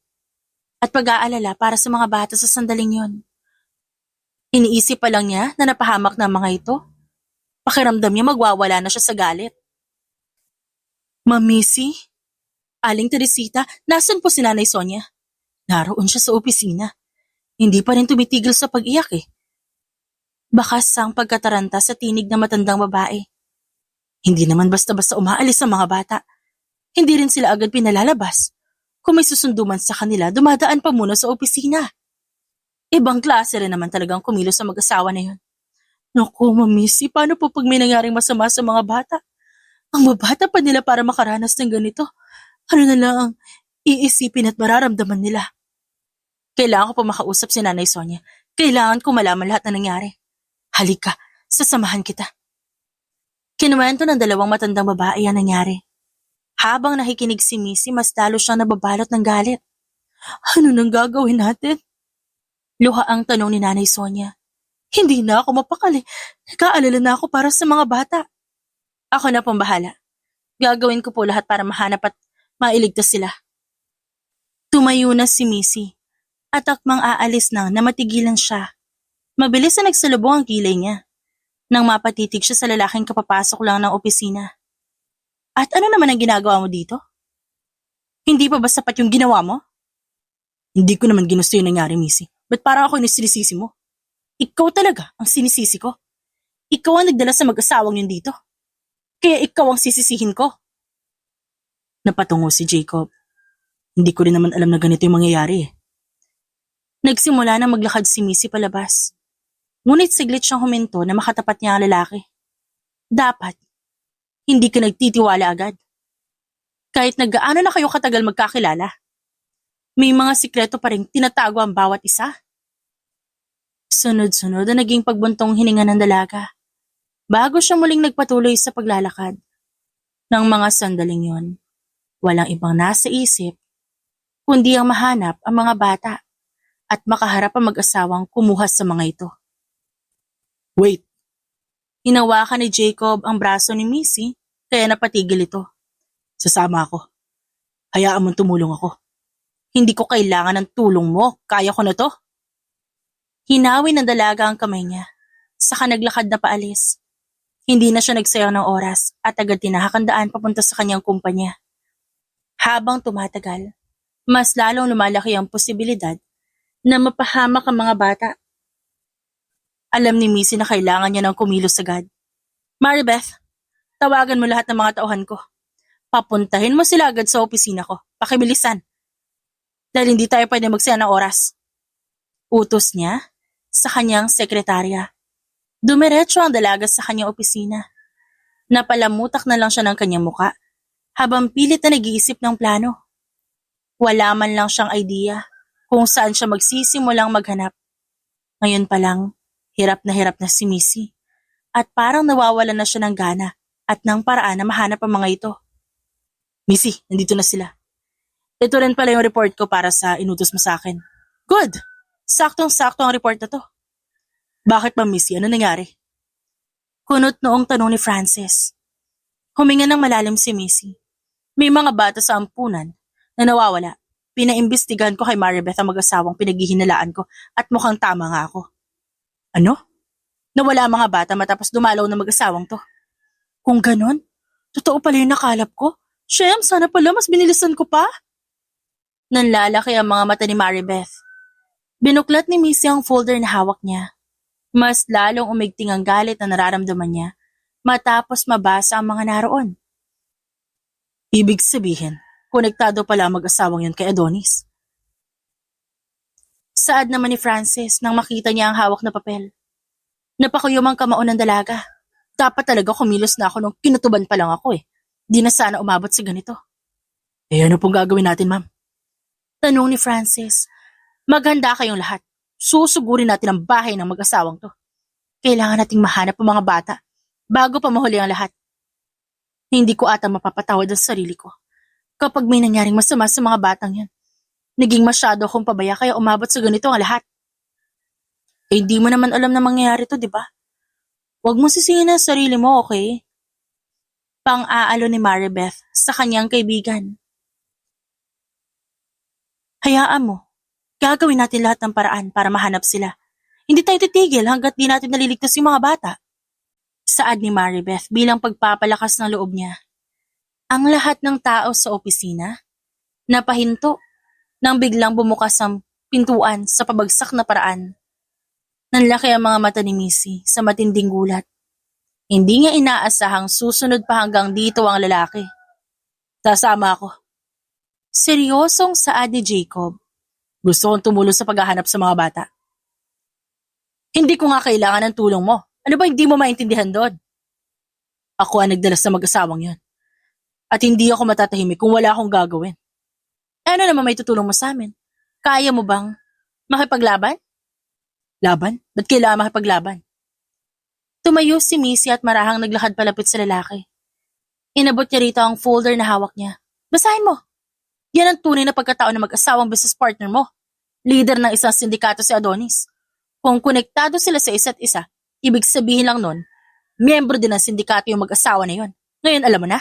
Speaker 1: At pag-aalala para sa mga bata sa sandaling yon. Iniisip pa lang niya na napahamak na ang mga ito. Pakiramdam niya magwawala na siya sa galit. Ma'am Missy? Aling Teresita, nasan po si Nanay Sonia? Naroon siya sa opisina. Hindi pa rin tumitigil sa pag-iyak eh. Bakas ang pagkataranta sa tinig ng matandang babae. Hindi naman basta-basta umaalis ang mga bata. Hindi rin sila agad pinalalabas. Kung may susundo man sa kanila, dumadaan pa muna sa opisina. Ibang klase rin naman talagang kumilos sa mag-asawa na yun. Naku, Ma'am Missy, paano po pag may nangyaring masama sa mga bata? Ang mabata pa nila para makaranas ng ganito. Ano na lang ang iisipin at mararamdaman nila? Kailangan ko pa makausap si Nanay Sonia. Kailangan ko malaman lahat na nangyari. Halika, sasamahan kita. Kinuwento ng dalawang matandang babae ang nangyari. Habang nakikinig si Missy, mas lalo siyang nababalot ng galit. Ano nang gagawin natin? Luha ang tanong ni Nanay Sonia. Hindi na ako mapakali. Nagkaalala na ako para sa mga bata. Ako na pong bahala. Gagawin ko po lahat para mahanap at mailigtas sila. Tumayo na si Missy at akmang aalis na matigilan siya. Mabilis na nagsalubong ang kilay niya. Nang mapatitig siya sa lalaking kapapasok lang ng opisina. At ano naman ang ginagawa mo dito? Hindi pa ba sapat yung ginawa mo? Hindi ko naman ginusto yung nangyari, Missy. Ba't parang ako yung sinisisi mo? Ikaw talaga ang sinisisi ko. Ikaw ang nagdala sa mag-asawang yun dito. Kaya ikaw ang sisisihin ko. Napatungo si Jacob. Hindi ko rin naman alam na ganito yung mangyayari eh. Nagsimula na maglakad si Missy palabas. Ngunit siglit siyang huminto na makatapat niya ang lalaki. Dapat, hindi ka nagtitiwala agad. Kahit naggaano na kayo katagal magkakilala, may mga sikreto pa rin tinatago ang bawat isa. Sunod-sunod na naging pagbuntong hininga ng dalaga, bago siya muling nagpatuloy sa paglalakad. Nang mga sandaling yon, walang ibang nasa isip, kundi ang mahanap ang mga bata at makaharap ang mag-asawang kumuha sa mga ito. Wait! Hinawakan ni Jacob ang braso ni Missy, kaya napatigil ito. Sasama ako. Hayaan mong tumulong ako. Hindi ko kailangan ng tulong mo, kaya ko na to. Hinawi ng dalaga ang kamay niya, saka naglakad na paalis. Hindi na siya nagsayang ng oras at agad tinahakandaan papunta sa kanyang kumpanya. Habang tumatagal, mas lalong lumalaki ang posibilidad na mapahamak ang mga bata. Alam ni Missy na kailangan niya ng kumilos agad. Maribeth, tawagan mo lahat ng mga tauhan ko. Papuntahin mo sila agad sa opisina ko. Pakibilisan. Dahil hindi tayo pwede magsayang ng oras. Utos niya sa kanyang sekretarya. Dumiretso ang dalaga sa kanyang opisina. Napalamutak na lang siya ng kanyang muka habang pilit na nag-iisip ng plano. Wala man lang siyang idea kung saan siya magsisimulang maghanap. Ngayon pa lang, hirap na si Missy at parang nawawalan na siya ng gana at ng paraan na mahanap ang mga ito. Missy, nandito na sila. Ito rin pala yung report ko para sa inutos mo sa akin. Good! Saktong-sakto ang report na to. Bakit ba, Missy? Ano nangyari? Kunot noong tanong ni Francis. Huminga ng malalim si Missy. May mga bata sa ampunan na nawawala. Pinaimbestigahan ko kay Maribeth ang mag-asawang pinaghihinalaan ko at mukhang tama nga ako. Ano? Nawala ang mga bata matapos dumalaw ng mag-asawang to. Kung ganon, totoo pala yung nakalap ko. Shem, sana pala mas binilisan ko pa. Nanlalaki ang mga mata ni Maribeth. Binuklat ni Missy ang folder na hawak niya. Mas lalong umigting ang galit na nararamdaman niya matapos mabasa ang mga naroon. Ibig sabihin, konektado pala ang mag-asawang yun kay Adonis. Saad naman ni Francis nang makita niya ang hawak na papel. Napakuyom ang kamao ng dalaga. Dapat talaga kumilos na ako nung kinutuban pa lang ako eh. Di na sana umabot sa ganito. Ano pong gagawin natin, ma'am? Tanong ni Francis. Maghanda kayong lahat. Susugurin natin ang bahay ng mag-asawang to. Kailangan nating mahanap ang mga bata
Speaker 2: bago pa mahuli ang lahat. Hindi ko ata mapapatawad ang sarili ko kapag may nangyaring masama sa mga batang yan. Naging masyado akong pabaya kaya umabot sa ganito ang lahat. Eh, hindi mo naman alam na mangyayari to, di ba? Huwag mo sisihin ang sarili mo, okay? Pang-aalo ni Maribeth sa kanyang kaibigan. Hayaan mo. Gagawin natin lahat ng paraan para mahanap sila. Hindi tayo titigil hanggat di natin naliligtas yung mga bata. Saad ni Maribeth bilang pagpapalakas ng loob niya. Ang lahat ng tao sa opisina napahinto nang biglang bumukas ang pintuan sa pabagsak na paraan. Nanlaki ang mga mata ni Missy sa matinding gulat. Hindi niya inaasahang susunod pa hanggang dito ang lalaki. Sasama ako. Seryosong saad ni Jacob. Gusto kong tumulong sa paghahanap sa mga bata. Hindi ko nga kailangan ng tulong mo. Ano ba hindi mo maintindihan doon? Ako ang nagdalas sa mag-asawang yon. At hindi ako matatahimik kung wala akong gagawin. Ano naman may tutulong mo sa amin? Kaya mo bang makipaglaban? Laban? Ba't kailangan makipaglaban? Tumayo si Missy at marahang naglakad palapit sa lalaki. Inabot niya rito ang folder na hawak niya. Basahin mo. Yan ang tunay na pagkatao ng mag-asawang business partner mo. Leader ng isang sindikato si Adonis. Kung konektado sila sa isa't isa, ibig sabihin lang nun, miyembro din ng sindikato yung mag-asawa na yon. Ngayon alam mo na,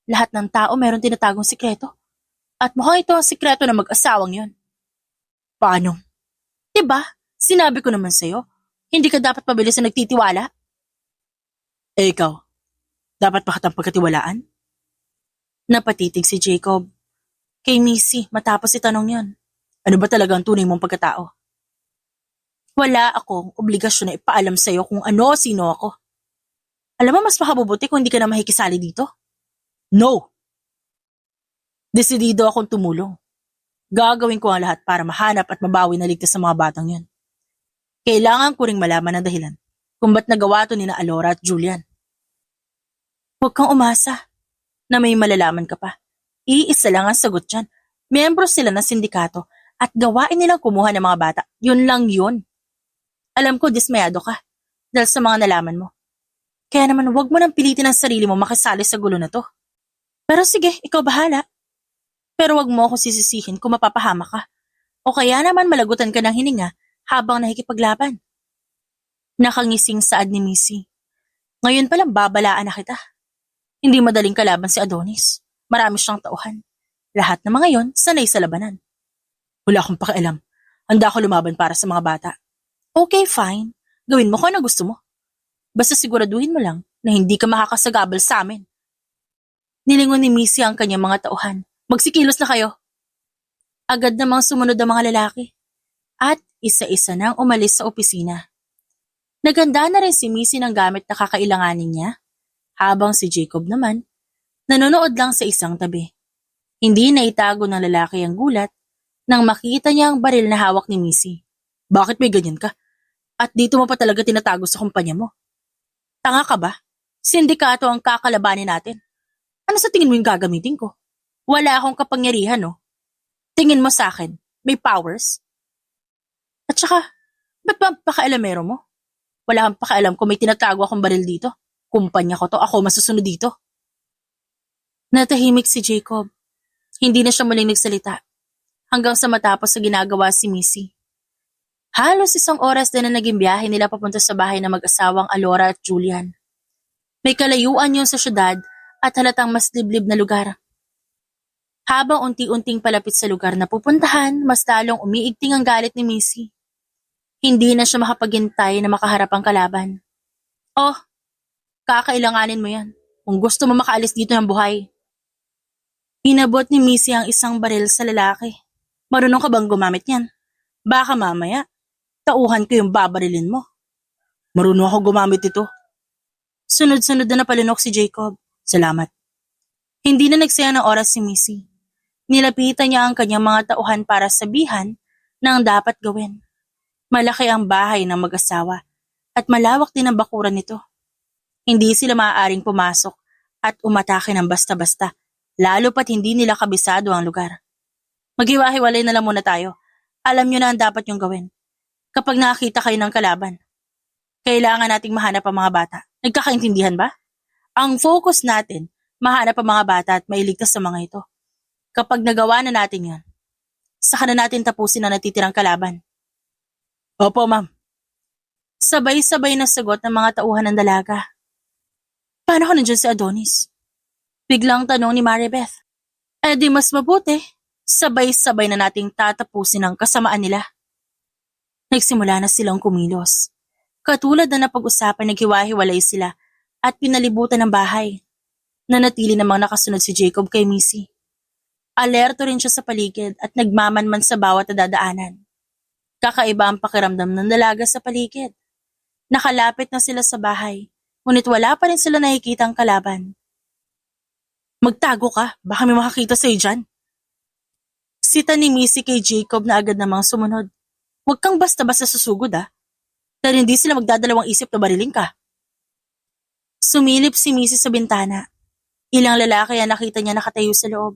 Speaker 2: lahat ng tao meron tinatagong sikreto. At mukhang ito ang sikreto ng mag-asawang yon. Paano? Diba? Sinabi ko naman sa'yo, hindi ka dapat mabilis na nagtitiwala. Eh ikaw, dapat ba kitang pagkatiwalaan? Napatitig si Jacob kay Missy matapos itanong yon. Ano ba talaga ang tunay mong pagkatao? Wala akong obligasyon na ipaalam sa'yo kung ano o sino ako. Alam mo mas makabubuti kung hindi ka na makikisali dito? No! Desidido akong tumulong. Gagawin ko ang lahat para mahanap at mabawi na ligtas sa mga batang yan. Kailangan ko ring malaman ang dahilan kung ba't nagawa to ni na Alora at Julian. Huwag kang umasa na may malalaman ka pa. Iisa lang ang sagot dyan. Miyembro sila ng sindikato at gawain nilang kumuha ng mga bata. Yun lang yun. Alam ko dismayado ka dahil sa mga nalaman mo. Kaya naman huwag mo nang pilitin ang sarili mo makisali sa gulo na to. Pero sige, ikaw bahala. Pero wag mo ako sisisihin kung mapapahama ka. O kaya naman malagutan ka ng hininga habang nakikipaglaban. Nakangising saad ni Missy. Ngayon palang babalaan na kita. Hindi madaling kalaban si Adonis. Marami siyang tauhan. Lahat ng mga yon sanay sa labanan. Wala akong pakialam. Handa ako lumaban para sa mga bata. Okay, fine. Gawin mo kung ano gusto mo. Basta siguraduhin mo lang na hindi ka makakasagabal sa amin. Nilingon ni Missy ang kanyang mga tauhan. Magsikilos na kayo. Agad namang sumunod ang mga lalaki. At isa-isa nang umalis sa opisina. Naganda na rin si Missy ng gamit na kakailanganin niya, habang si Jacob naman, nanonood lang sa isang tabi. Hindi na itago ng lalaki ang gulat nang makita niya ang baril na hawak ni Missy. Bakit may ganyan ka? At dito mo pa talaga tinatago sa kumpanya mo? Tanga ka ba? Sindikato ang kakalabanin natin. Ano sa tingin mo yung gagamitin ko? Wala akong kapangyarihan, no? Tingin mo sa akin, may powers? At saka, ba't ba pakailamero mo? Wala kang pakialam kung may tinatago akong baril dito. Kumpanya ko to, ako masusunod dito. Natahimik si Jacob. Hindi na siya muling nagsalita. Hanggang sa matapos sa ginagawa si Missy. Halos isang oras din na naging biyahe nila papunta sa bahay ng mag-asawang Alora at Julian. May kalayuan yun sa syudad at halatang mas liblib na lugar. Habang unti-unting palapit sa lugar na pupuntahan, mas talong umiigting ang galit ni Missy. Hindi na siya makapaghintay na makaharap ang kalaban. Oh, kakailanganin mo yan kung gusto mo makaalis dito ng buhay. Inabot ni Missy ang isang baril sa lalaki. Marunong ka bang gumamit yan? Baka mamaya, tauhan ko yung babarilin mo. Marunong ako gumamit ito. Sunod-sunod na napalunok si Jacob. Salamat. Hindi na nagsayang ng oras si Missy. Nilapitan niya ang kanyang mga tauhan para sabihan na ang dapat gawin. Malaki ang bahay ng mag-asawa at malawak din ang bakuran nito. Hindi sila maaaring pumasok at umatake ng basta-basta, lalo pat hindi nila kabisado ang lugar. Maghiwa-hiwalay na lang muna tayo. Alam niyo na ang dapat niyong gawin kapag nakakita kayo ng kalaban. Kailangan nating mahanap ang mga bata. Nagkakaintindihan ba? Ang focus natin, mahanap ang mga bata at mailigtas sa mga ito. Kapag nagawa na natin yan, saka na natin tapusin ang natitirang kalaban. Opo, ma'am. Sabay-sabay na sagot ng mga tauhan ng dalaga. Paano ka nandiyan si Adonis? Biglang tanong ni Maribeth. Di mas mabuti, sabay-sabay na nating tatapusin ang kasamaan nila. Nagsimula na silang kumilos. Katulad na napag-usapan, naghiwa-hiwalay sila at pinalibutan ng bahay. Nanatili namang nakasunod si Jacob kay Missy. Alerto rin siya sa paligid at nagmamanman sa bawat nadadaanan. Kakaiba ang pakiramdam ng dalaga sa paligid. Nakalapit na sila sa bahay, ngunit wala pa rin sila nakikitang kalaban. Magtago ka, baka may makakita sa'yo dyan. Sita ni Missy kay Jacob na agad namang sumunod. Huwag kang basta-basta susugod dahil hindi sila magdadalawang isip na barilin ka. Sumilip si Missy sa bintana. Ilang lalaki ang nakita niya nakatayo sa loob.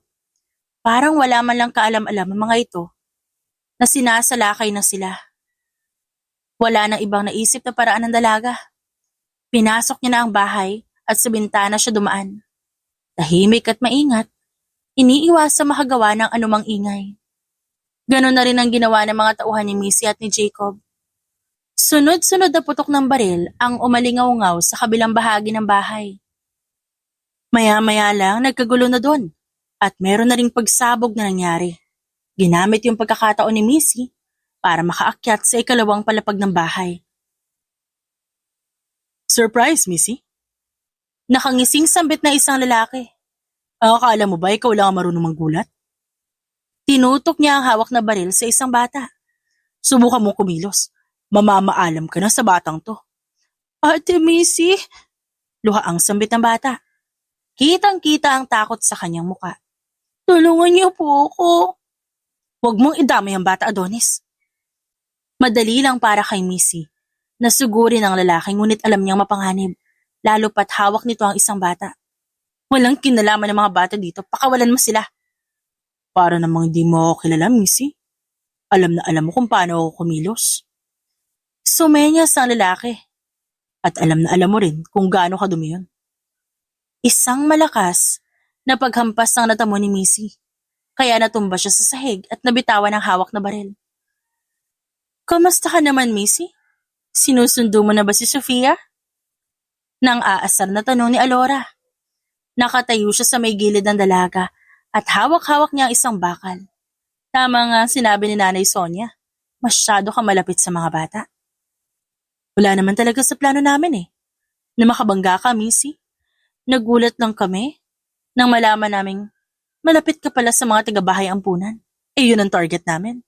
Speaker 2: Parang wala man lang kaalam-alam ang mga ito na sinasalakay na sila. Wala nang ibang naisip na paraan ng dalaga. Pinasok niya na ang bahay at sa bintana siya dumaan. Tahimik at maingat, iniiwas sa makagawa ng anumang ingay. Ganon na rin ang ginawa ng mga tauhan ni Missy at ni Jacob. Sunod-sunod na putok ng baril ang umalingaw-ngaw sa kabilang bahagi ng bahay. Maya-maya lang nagkagulo na doon at meron na ring pagsabog na nangyari. Ginamit yung pagkakataon ni Missy para makaakyat sa ikalawang palapag ng bahay. Surprise, Missy? Nakangising sambit na isang lalaki. Akala mo ba ikaw lang ang marunong manggulat? Tinutok niya ang hawak na baril sa isang bata. Subukan mong kumilos. Mamamaalam ka na sa batang to. Ate Missy! Luha ang sambit ng bata. Kitang-kita ang takot sa kanyang muka. Tulungan niyo po ako. Huwag mong idamay ang bata, Adonis. Madali lang para kay Missy. Nasugurin ang lalaki ngunit alam niyang mapanganib. Lalo pat hawak nito ang isang bata. Walang kinalaman ng mga bata dito, pakawalan mo sila. Para namang hindi mo ako kilala, Missy. Alam na alam mo kung paano ako kumilos. Sumenyas ang lalaki. At alam na alam mo rin kung gaano kadumi yun. Isang malakas na paghampas ang natamo ni Missy. Kaya natumba siya sa sahig at nabitawan ang hawak na baril. Kamusta ka naman, Missy? Sinusundo mo na ba si Sofia? Nang aasar na tanong ni Alora. Nakatayo siya sa may gilid ng dalaga at hawak-hawak niya ang isang bakal. Tama nga sinabi ni Nanay Sonia, masyado ka malapit sa mga bata. Wala naman talaga sa plano namin na makabangga ka, Missy. Nagulat lang kami nang malaman naming malapit ka pala sa mga taga-bahay ampunan. Yun ang target namin.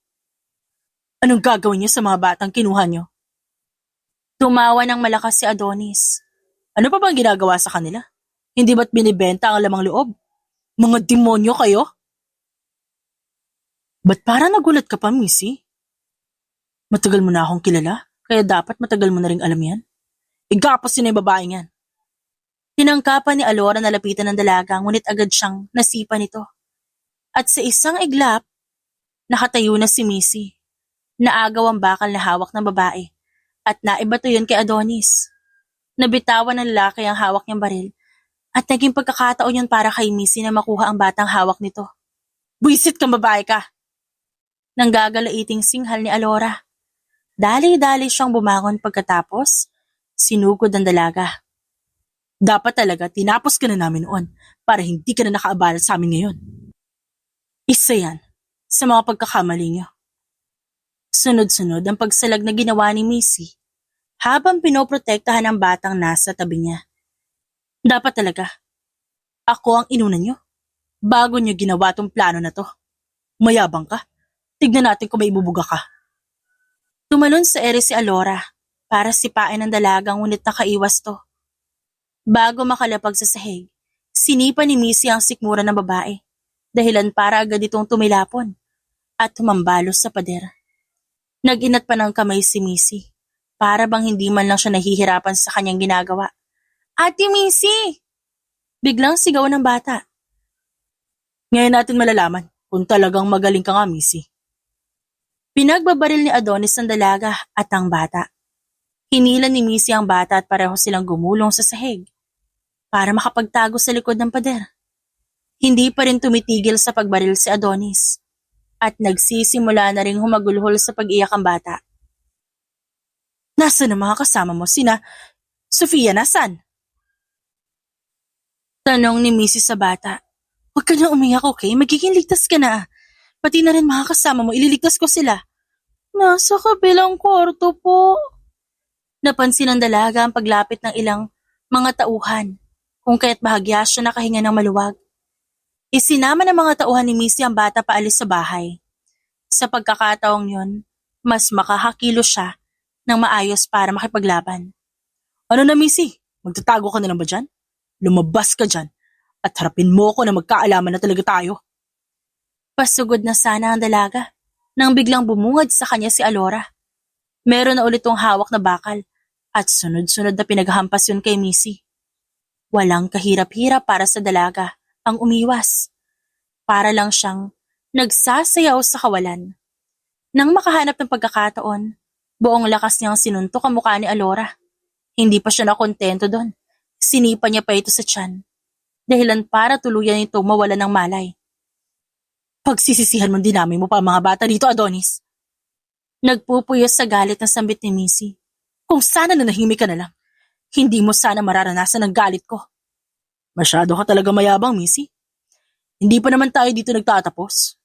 Speaker 2: Anong gagawin niyo sa mga batang kinuha niyo? Tumawa ng malakas si Adonis. Ano pa bang ginagawa sa kanila? Hindi ba't binibenta ang lamang loob? Mga demonyo kayo? Ba't parang nagulat ka pa, Missy? Matagal mo na akong kilala, kaya dapat matagal mo na ring alam yan. Igapos yun na yung babaeng yan. Tinangkapan ni Alora na lapitan ng dalaga, ngunit agad siyang nasipa nito. At sa isang iglap, nakatayo na si Missy. Naagaw ang bakal na hawak ng babae at naibato yun kay Adonis. Nabitawan ng lalaki ang hawak niyang baril at naging pagkakataon yun para kay Missy na makuha ang batang hawak nito. Buisit kang babae ka! Nanggagalaiting singhal ni Alora. Dali-dali siyang bumangon pagkatapos, sinugod ang dalaga. Dapat talaga tinapos ka na namin noon para hindi ka na nakaabala sa amin ngayon. Isa yan sa mga pagkakamali niyo. Sunod-sunod ang pagsalag na ginawa ni Missy habang pinoprotektahan ang batang nasa tabi niya. Dapat talaga, ako ang inuna niyo bago niyo ginawa tong plano na to. Mayabang ka. Tignan natin kung may ibubuga ka. Tumalon sa ere si Alora para sipain ang dalagang ngunit nakaiwas to. Bago makalapag sa sahig, sinipa ni Missy ang sikmura ng babae, dahilan para agad itong tumilapon at humambalos sa pader. Nag-inat pa ng kamay si Missy, para bang hindi man lang siya nahihirapan sa kanyang ginagawa. Ate Missy! Biglang sigaw ng bata. Ngayon natin malalaman kung talagang magaling ka nga, Missy. Pinagbabaril ni Adonis ang dalaga at ang bata.
Speaker 1: Hinila ni Missy ang bata at pareho silang gumulong sa sahig para makapagtago sa likod ng pader. Hindi pa rin tumitigil sa pagbaril si Adonis at nagsisimula na ring humagulhol sa pag-iyak ang bata. Nasaan ang mga kasama mo? Sofia, nasaan? Tanong ni Missy sa bata. Huwag ka na umiyak, okay? Magiging ligtas ka na. Pati na rin mga kasama mo, ililigtas ko sila. Nasa kabilang kwarto po. Napansin ng dalaga ang paglapit ng ilang mga tauhan, kung kaya't bahagya siya nakahinga ng maluwag. Isinama ng mga tauhan ni Missy ang bata paalis sa bahay. Sa pagkakataong yun, mas makahakilo siya ng maayos para makipaglaban. Ano na, Missy? Magtatago ka na lang ba dyan? Lumabas ka dyan at harapin mo ko na magkaalaman na talaga tayo. Pasugod na sana ang dalaga nang biglang bumungad sa kanya si Alora. Meron na ulit tong hawak na bakal at sunod-sunod na pinaghampas yun kay Missy. Walang kahirap-hirap para sa dalaga ang umiwas. Para lang siyang nagsasayaw sa kawalan. Nang makahanap ng pagkakataon, buong lakas niyang sinuntok ang mukha ni Alora. Hindi pa siya nakontento doon. Sinipa niya pa ito sa tiyan. Dahilan para tuluyan ito mawala ng malay. Pagsisisihan mong dinami mo pa ang mga bata dito, Adonis. Nagpupuyos sa galit ng sambit ni Missy. Kung sana nanahimik ka na lang, hindi mo sana mararanasan ang galit ko. Masyado ka talaga mayabang, Missy. Hindi pa naman tayo dito nagtatapos.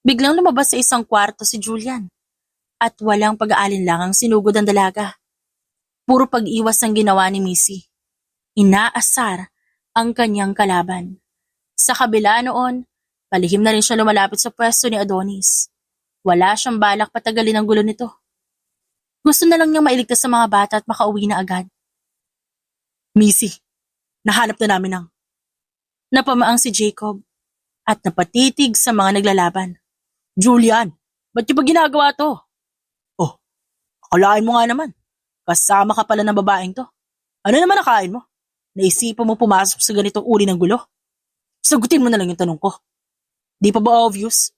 Speaker 1: Biglang lumabas sa isang kwarto si Julian at walang pag-aalinlangang sinugod ang dalaga. Puro pag-iwas ang ginawa ni Missy. Inaasar ang kanyang kalaban. Sa kabila noon, palihim na rin siya lumalapit sa pwesto ni Adonis. Wala siyang balak patagalin ang gulo nito. Gusto na lang niyang mailigtas sa mga bata at makauwi na agad. Missy, nahanap na namin ang... Napamaang si Jacob at napatitig sa mga naglalaban. Julian, ba't niyo ba ginagawa to? Oh, akalain mo nga naman. Kasama ka pala ng babaeng to. Ano naman nakain mo? Naisipan mo pumasok sa ganitong uri ng gulo? Sagutin mo na lang yung tanong ko. Di pa ba obvious?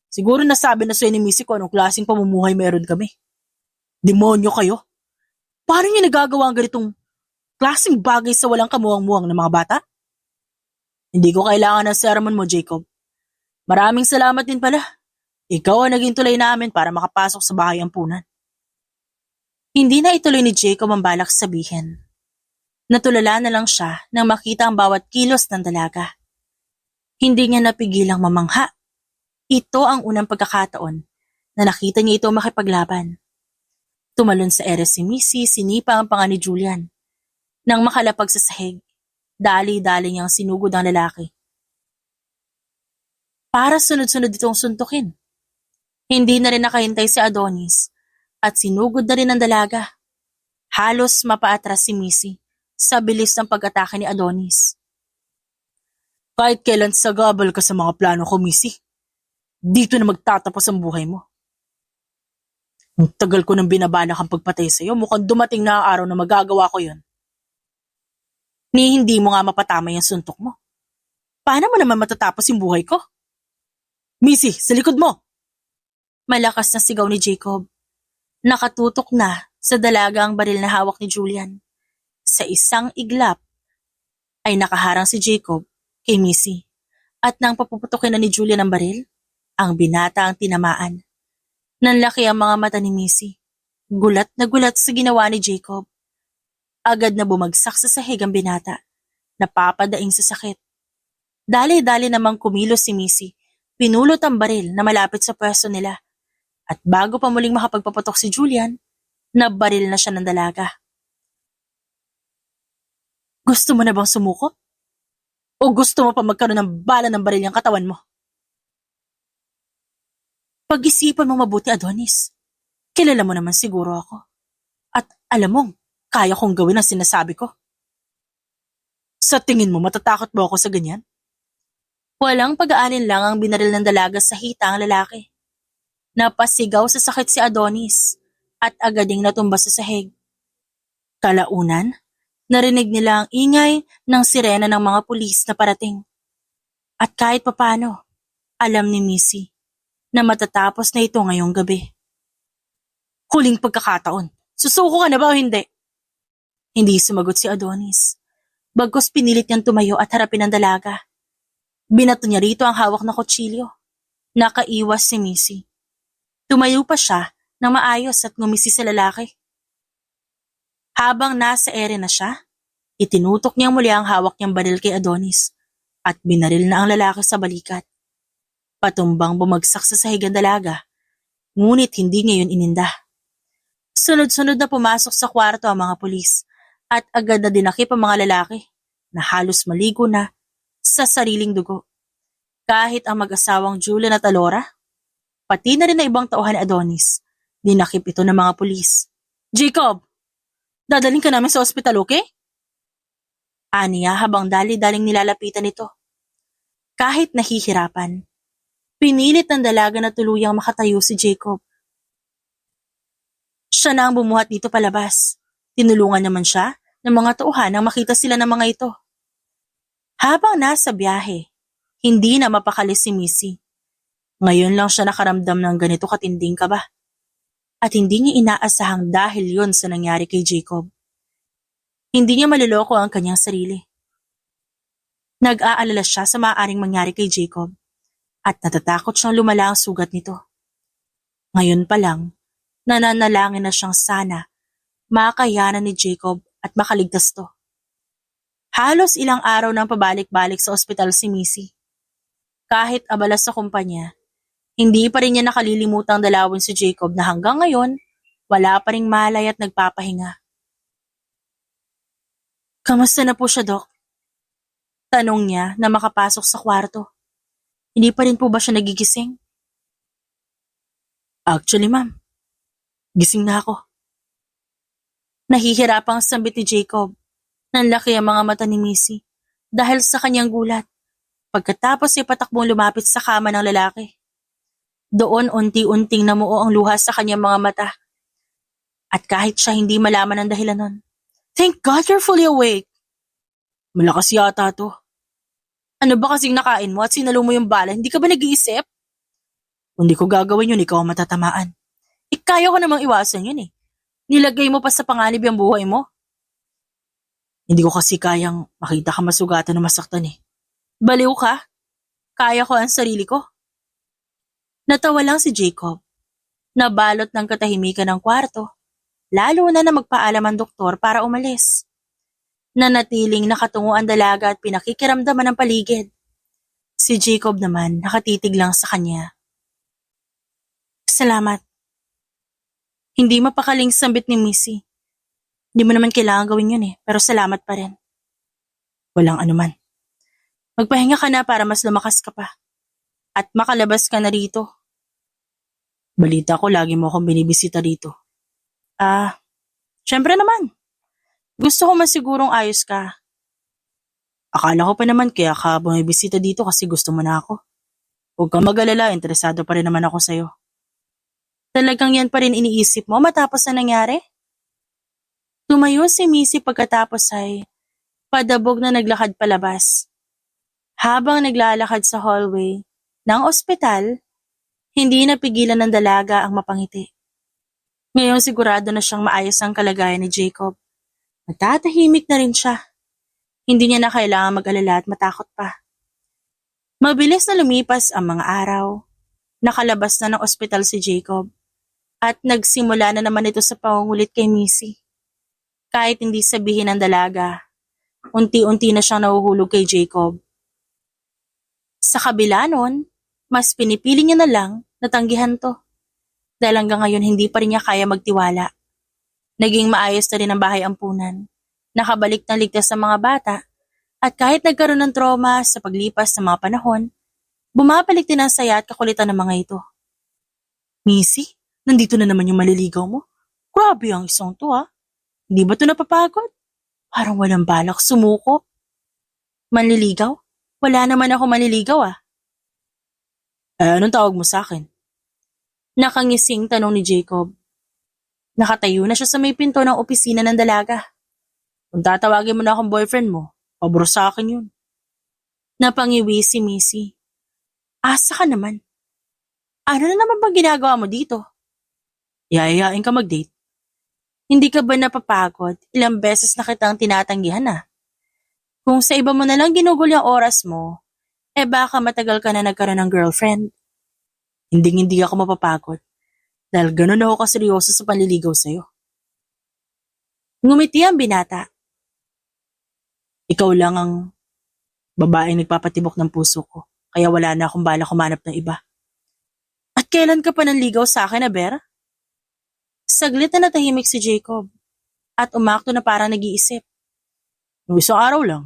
Speaker 1: Siguro nasabi na sa'yo ni Missy kung anong klaseng pamumuhay meron kami. Demonyo kayo? Paano niyo nagagawa ang ganitong klaseng bagay sa walang kamuwang-muwang ng mga bata? Hindi ko kailangan ng sermon mo, Jacob. Maraming salamat din pala. Ikaw ang naging tulay namin para makapasok sa bahay ampunan. Hindi na ituloy ni Jacob ang balak sabihin. Natulala na lang siya nang makita ang bawat kilos ng dalaga. Hindi niya napigilang mamangha. Ito ang unang pagkakataon na nakita niya ito makipaglaban. Tumalon sa ere si Missy, sinipa ang panga ni Julian. Nang makalapag sa sahig, dali-dali niyang sinugod ang lalaki. Para sunod-sunod itong suntukin. Hindi na rin nakahintay si Adonis at sinugod na rin ang dalaga. Halos mapaatras si Missy sa bilis ng pag-atake ni Adonis. Kahit kailan sagabal ka sa mga plano ko, Missy, dito na magtatapos ang buhay mo. Ang tagal ko nang binabalak ang pagpatay sa'yo, mukhang dumating na ang araw na magagawa ko yun. Ni hindi mo nga mapatama yung suntok mo. Paano mo naman matatapos yung buhay ko? Missy, sa likod mo! Malakas na sigaw ni Jacob. Nakatutok na sa dalaga ang baril na hawak ni Julian. Sa isang iglap ay nakaharang si Jacob kay Missy at nang papuputukin na ni Julian ang baril, ang binata ang tinamaan. Nanlaki ang mga mata ni Missy. Gulat na gulat sa ginawa ni Jacob. Agad na bumagsak sa sahig ang binata. Napapadaing sa sakit. Dali-dali namang kumilos si Missy. Pinulot ang baril na malapit sa pwesto nila. At bago pa muling makapagpaputok si Julian, nabaril na siya ng dalaga. Gusto mo na bang sumuko? O gusto mo pa magkaroon ng bala ng baril yung katawan mo? Pag-isipan mo mabuti, Adonis. Kilala mo naman siguro ako. At alam mo, kaya kong gawin ang sinasabi ko. Sa tingin mo, matatakot mo ako sa ganyan? Walang pag-aalin lang ang binaril ng dalaga sa hita ang lalaki. Napasigaw sa sakit si Adonis at agading natumba sa sahig. Kalaunan, narinig nila ang ingay ng sirena ng mga pulis na parating. At kahit papano, alam ni Missy na matatapos na ito ngayong gabi. Huling pagkakataon
Speaker 2: Susuko ka na ba o hindi? Hindi sumagot si Adonis. Bagkus pinilit niyang tumayo at harapin ang dalaga. Binato niya rito ang hawak na kutsilyo. Nakaiwas si Missy. Tumayo pa siya nang maayos at ngumisi sa lalaki. Habang nasa ere na siya, itinutok niyang muli ang hawak niyang baril kay Adonis at binaril na ang lalaki sa balikat. Patumbang bumagsak sa sahig ang dalaga, ngunit hindi niya yun ininda. Sunod-sunod na pumasok sa kwarto ang mga pulis at agad na dinakip ang mga lalaki na halos maligo na sa sariling dugo. Kahit ang mag-asawang Julian at Alora, pati na rin na ibang tauhan ni Adonis, dinakip ito ng mga pulis. Jacob, dadaling ka namin sa ospital, okay? Aniya habang dali-daling nilalapitan ito. Kahit nahihirapan, pinilit ng dalaga na tuluyang makatayo si Jacob. Siya na ang bumuhat dito palabas. Tinulungan naman siya ng mga tauhan nang makita sila ng mga ito. Habang nasa biyahe, hindi na mapakali si Missy. Ngayon lang siya nakaramdam ng ganito katinding kaba. At hindi niya inaasahang dahil yon sa nangyari kay Jacob. Hindi niya maluloko ang kanyang sarili. Nag-aalala siya sa maaaring mangyari kay Jacob at natatakot siyang lumala ang sugat nito. Ngayon pa lang, nananalangin na siyang sana makayanan ni Jacob at makaligtas to. Halos ilang araw nang pabalik-balik sa ospital si Missy. Kahit abala sa kumpanya, hindi pa rin niya nakalilimutang dalawin si Jacob na hanggang ngayon, wala pa ring malay at nagpapahinga. Kamusta na po siya, Dok? Tanong niya na makapasok sa kwarto. Hindi pa rin po ba siya nagigising? Actually, ma'am, gising na ako. Nahihirapang sambit ni Jacob. Nanlaki ang mga mata ni Missy dahil sa kanyang gulat. Pagkatapos ay patakbong lumapit sa kama ng lalaki. Doon unti-unting namuo ang luha sa kanyang mga mata. At kahit siya hindi malaman ang dahilan nun. Thank God you're fully awake. Malakas yata to. Ano ba kasing nakain mo at sinalo mo yung bala? Hindi ka ba nag-iisip? Kung di ko gagawin yun, ikaw ang matatamaan. Kaya ko namang iwasan yun eh. Nilagay mo pa sa panganib yung buhay mo. Hindi ko kasi kayang makita ka masugatan o masaktan eh. Baliw ka? Kaya ko ang sarili ko. Natawa lang si Jacob. Nabalot ng katahimikan ng kwarto, lalo na magpaalam ang doktor para umalis. Nanatiling nakatungo ang dalaga at pinakikiramdaman ang paligid. Si Jacob naman nakatitig lang sa kanya. Salamat. Hindi mapakaling sambit ni Missy. Hindi mo naman kailangan gawin yun eh, pero salamat pa rin. Walang anuman. Magpahinga ka na para mas lumakas ka pa. At makalabas ka na rito. Balita ko lagi mo akong binibisita rito. Syempre naman. Gusto ko masigurong ayos ka. Akala ko pa naman kaya ka bumibisita dito kasi gusto mo na ako. Huwag kang mag-alala, interesado pa rin naman ako sa'yo. Talagang yan pa rin iniisip mo matapos na nangyari? Tumayo si Missy pagkatapos ay padabog na naglakad palabas. Habang naglalakad sa hallway ng ospital, hindi napigilan ng dalaga ang mapangiti. Ngayon sigurado na siyang maayos ang kalagayan ni Jacob. Natatahimik na rin siya. Hindi niya na kailangan mag-alala at matakot pa. Mabilis na lumipas ang mga araw. Nakalabas na ng ospital si Jacob. At nagsimula na naman ito sa pangungulit kay Missy. Kahit hindi sabihin ng dalaga, unti-unti na siyang nahuhulog kay Jacob. Sa kabila nun, mas pinipili niya na lang na tanggihan to. Dahil hanggang ngayon hindi pa rin niya kaya magtiwala. Naging maayos na rin ang bahay ampunan. Nakabalik na ligtas sa mga bata. At kahit nagkaroon ng trauma sa paglipas ng mga panahon, bumabalik din ang saya at kakulitan ng mga ito. Missy? Nandito na naman yung maliligaw mo. Grabe ang isang to ha. Hindi ba ito napapagod? Parang walang balak sumuko. Manliligaw? Wala naman ako manliligaw ah. Anong tawag mo sa akin? Nakangising tanong ni Jacob. Nakatayo na siya sa may pinto ng opisina ng dalaga. Kung tatawagin mo na akong boyfriend mo, pabor sa akin yun. Napangiwi si Missy. Asa ka naman? Ano na naman bang ginagawa mo dito? Yayayain ka mag-date.
Speaker 1: Hindi ka ba napapagod? Ilang beses na kitang tinatanggihan na. Kung sa iba mo na lang ginugol yung oras mo, baka matagal ka na nagkaroon ng girlfriend. Hindi ako mapapagod dahil ganun ako kaseryoso sa panliligaw sa'yo. Ngumiti ang binata. Ikaw lang ang babaeng nagpapatibok ng puso ko, kaya wala na akong balak humanap ng iba. At kailan ka pa nanligaw sa akin, Aber? Saglit na natahimik si Jacob at umakto na parang nag-iisip. Noong isang araw lang.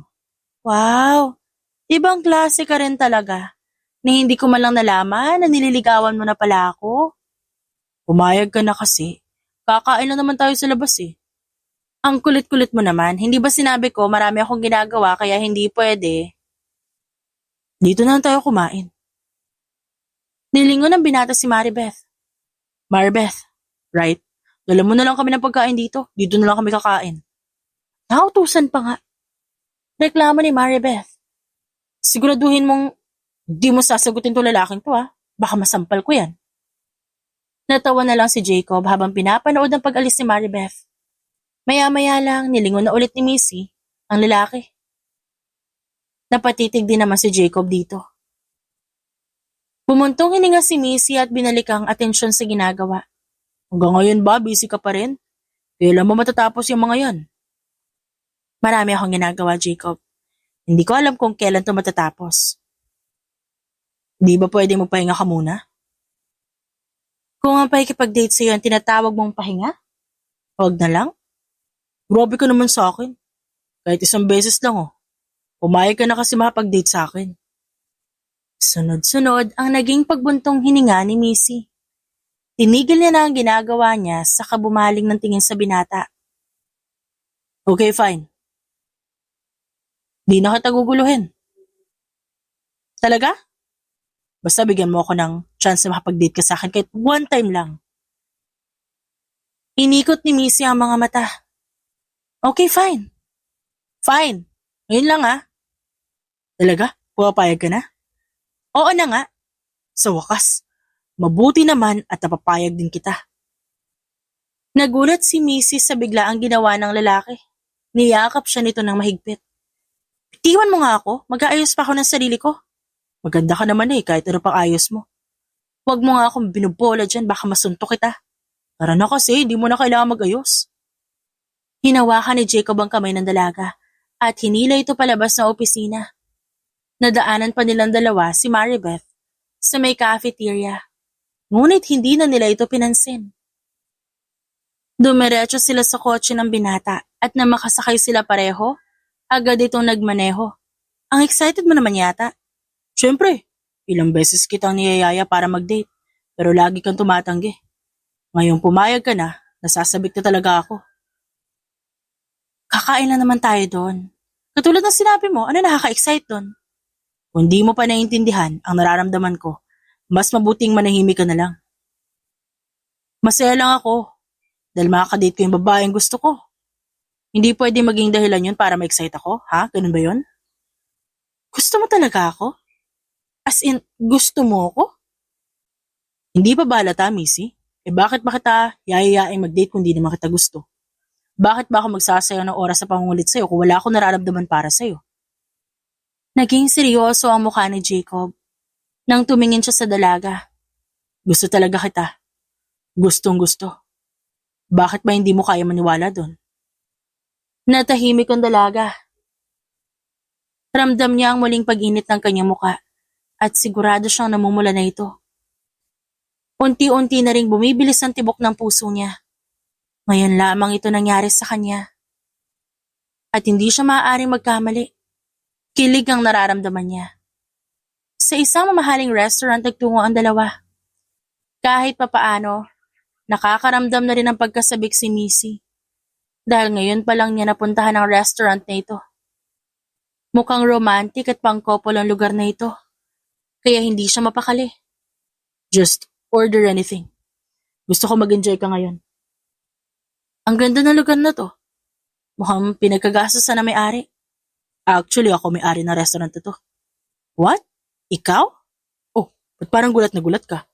Speaker 1: Wow! Ibang klase ka rin talaga na hindi ko man lang nalaman na nililigawan mo na pala ako. Pumayag ka na kasi. Kakain lang naman tayo sa labas eh. Ang kulit-kulit mo naman. Hindi ba sinabi ko marami akong ginagawa kaya hindi pwede? Dito na lang tayo kumain. Nilingon ng binata si Maribeth. Maribeth, right? Dala mo na lang kami ng pagkain dito. Dito na lang kami kakain. Nautusan pa nga. Reklamo ni Maribeth. Siguraduhin mong di mo sasagutin to lalaking to Baka masampal ko yan. Natawa na lang si Jacob habang pinapanood ang pag-alis ni Maribeth. Maya-maya lang nilingon na ulit ni Missy ang lalaki. Napatitig din naman si Jacob dito. Bumuntong hininga si Missy at binalik ang atensyon sa ginagawa. Hanggang ngayon ba, busy ka pa rin? Kailan mo matatapos yung mga yan? Marami akong ginagawa, Jacob. Hindi ko alam kung kailan to matatapos. Di ba pwede magpahinga ka muna? Kung ang pakikipag-date sa'yo ang tinatawag mong pahinga, huwag na lang. Grabe ka naman sa akin. Kahit isang beses lang Pumayag ka na kasi makapag-date sa akin. Sunod-sunod ang naging pagbuntong hininga ni Missy. Tinigil niya na ang ginagawa niya sa kabumaling ng tingin sa binata. Okay, fine. Di na kita guguluhin. Talaga? Basta bigyan mo ako ng chance na makapag-date ka sa akin kahit one time lang. Inikot ni Missy ang mga mata. Okay, fine. Fine. Ngayon lang Talaga? Pumapayag ka na? Oo na nga. Sa wakas, mabuti naman at napapayag din kita. Nagulat si Missy sa biglaang ginawa ng lalaki. Niyakap siya nito ng mahigpit. Itiwan mo nga ako, mag-aayos pa ako ng sarili ko. Maganda ka naman kahit ano pang ayos mo. Huwag mo nga akong binubola dyan, baka masuntok kita. Tara na kasi, hindi mo na kailangan mag-ayos. Hinawakan ni Jacob ang kamay ng dalaga at hinila ito palabas ng opisina. Nadaanan pa nilang dalawa si Maribeth sa may cafeteria. Ngunit hindi na nila ito pinansin. Dumiretso sila sa kotse ng binata at na makasakay sila pareho, agad itong nagmaneho. Ang excited mo naman yata. Siyempre, ilang beses kitang niyayaya para mag-date, pero lagi kang tumatanggi. Ngayong pumayag ka na, nasasabik na talaga ako. Kakain lang naman tayo doon. Katulad ng sinabi mo, ano nakaka-excite doon? Kung di mo pa naiintindihan ang nararamdaman ko, mas mabuting manahimik ka na lang. Masaya lang ako dahil makakadate ko yung babaeng gusto ko. Hindi pwede maging dahilan yun para ma-excite ako, ha? Ganun ba yun? Gusto mo talaga ako? As in, gusto mo ako? Hindi pa balata, Missy. Bakit ba kita yayayaing mag-date kung di naman kita gusto? Bakit ba ako magsasayang ng oras sa pangungulit sa'yo kung wala akong nararamdaman para sa'yo? Naging seryoso ang mukha ni Jacob nang tumingin siya sa dalaga. Gusto talaga kita. Gustong gusto. Bakit ba hindi mo kaya maniwala doon? Natahimik ang dalaga. Ramdam niya ang muling pag-init ng kanyang mukha at sigurado siyang namumula na ito. Unti-unti na ring bumibilis ang tibok ng puso niya. Ngayon lamang ito nangyari sa kanya. At hindi siya maaaring magkamali. Kilig ang nararamdaman niya. Sa isang mamahaling restaurant nagtungo ang dalawa. Kahit papaano, nakakaramdam na rin ang pagkasabik si Missy. Dahil ngayon pa lang niya napuntahan ang restaurant na ito. Mukhang romantic at pang-couple ang lugar na ito. Kaya hindi siya mapakali. Just order anything. Gusto ko mag-enjoy ka ngayon. Ang ganda ng lugar na to. Mukhang pinagkagastosan na may-ari. Actually, ako may-ari ng restaurant na to. What? Ikaw? Oh, ba't parang gulat na gulat ka?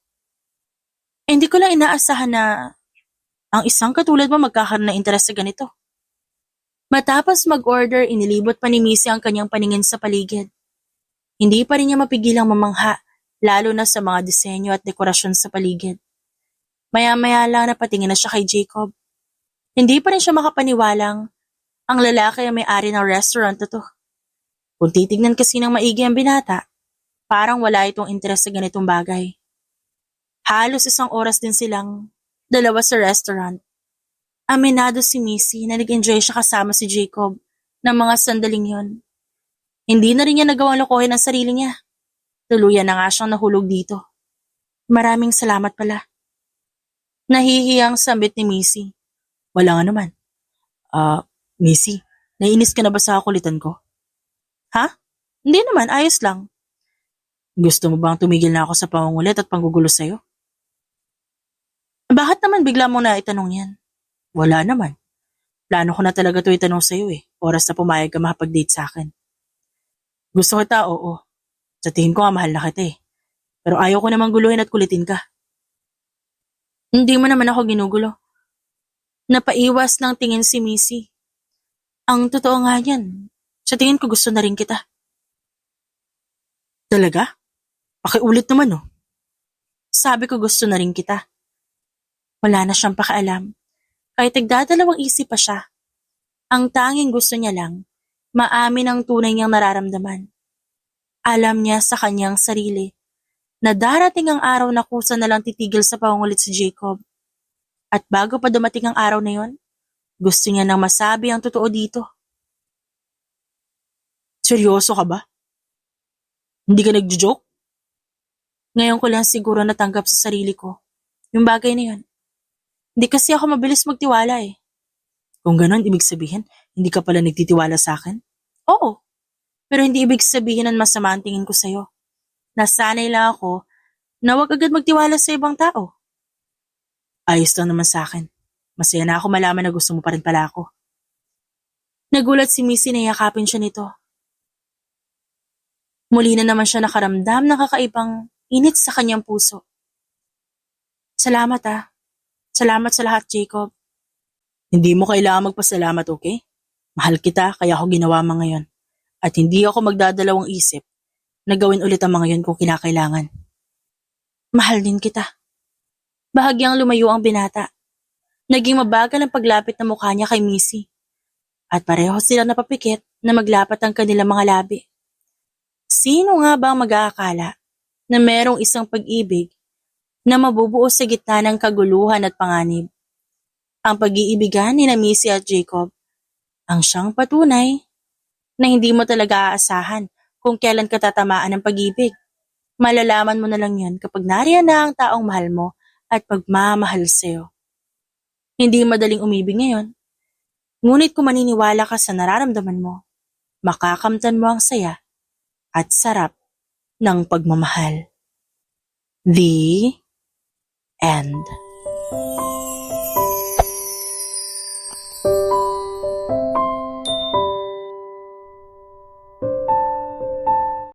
Speaker 1: Hindi ko lang inaasahan na
Speaker 2: Ang isang katulad mo magkakaroon ng interes sa ganito. Matapos mag-order, inilibot pa ni Missy ang kanyang paningin sa paligid. Hindi pa rin niya mapigilang mamangha, lalo na sa mga disenyo at dekorasyon sa paligid. Maya-maya lang napatingin na siya kay Jacob. Hindi pa rin siya makapaniwalang ang lalaki ay may-ari ng restaurant na to. Kung titignan kasi ng maigi ang binata, parang wala itong interes sa ganitong bagay. Halos 1 oras din silang dalawa sa restaurant. Aminado si Missy na nag-enjoy siya kasama si Jacob ng mga sandaling yon. Hindi na rin niya nagawang lokohin ang sarili niya. Tuluyan na nga siyang nahulog dito. Maraming salamat pala. Nahihiyang sambit ni Missy. Wala nga naman. Missy, naiinis ka na ba sa kulitan ko? Ha? Hindi naman, ayos lang. Gusto mo bang tumigil na ako sa pangungulit at panggugulo sa'yo? Bakit naman bigla mo na itanong yan? Wala naman. Plano ko na talaga ito itanong sa'yo eh. Oras na pumayag ka makapag-date sa akin. Gusto kita, oo. Sa tingin ko nga mahal na kita eh. Pero ayaw ko namang guluhin at kulitin ka. Hindi mo naman ako ginugulo. Napaiwas ng tingin si Missy. Ang totoo nga yan. Sa tingin ko gusto na rin kita. Talaga? Pakiulit naman oh. Sabi ko gusto na rin kita. Wala na siyang pakialam. Kahit nagdadalawang isip pa siya, ang tanging gusto niya lang, maamin ang tunay niyang nararamdaman. Alam niya sa kanyang sarili na darating ang araw na kusa na lang titigil sa pangungulit si Jacob. At bago pa dumating ang araw na yon, gusto niya nang masabi ang totoo dito. Seryoso ka ba? Hindi ka nagjo-joke? Ngayon ko lang siguro natanggap sa sarili ko yung bagay na yon. Hindi kasi ako mabilis magtiwala eh. Kung ganon, ibig sabihin, hindi ka pala nagtitiwala sa akin? Oo. Pero hindi ibig sabihin na masama ang tingin ko sa'yo. Nasanay lang ako na wag agad magtiwala sa ibang tao. Ayos lang naman sa akin. Masaya na ako malaman na gusto mo pa rin pala ako. Nagulat si Missy na yakapin siya nito. Muli na naman siya nakaramdam ng kakaibang init sa kanyang puso. Salamat ah. Salamat sa lahat, Jacob. Hindi mo kailangan magpasalamat, okay? Mahal kita, kaya ako ginawa mga ngayon. At hindi ako magdadalawang isip na gawin ulit ang mga yun kung kinakailangan. Mahal din kita. Bahagyang lumayo ang binata. Naging mabagal ang paglapit ng mukha niya kay Missy. At pareho sila napapikit na maglapat ang kanilang mga labi. Sino nga ba ang mag-aakala na merong isang pag-ibig na mabubuo sa gitna ng kaguluhan at panganib? Ang pag-iibigan ni na Missy at Jacob ang siyang patunay na hindi mo talaga aasahan kung kailan ka tatamaan ng pag-ibig. Malalaman mo na lang yan kapag nariyan na ang taong mahal mo at pagmamahal sa'yo. Hindi madaling umibig ngayon, ngunit kung maniniwala ka sa nararamdaman mo, makakamtan mo ang saya at sarap ng pagmamahal. The end.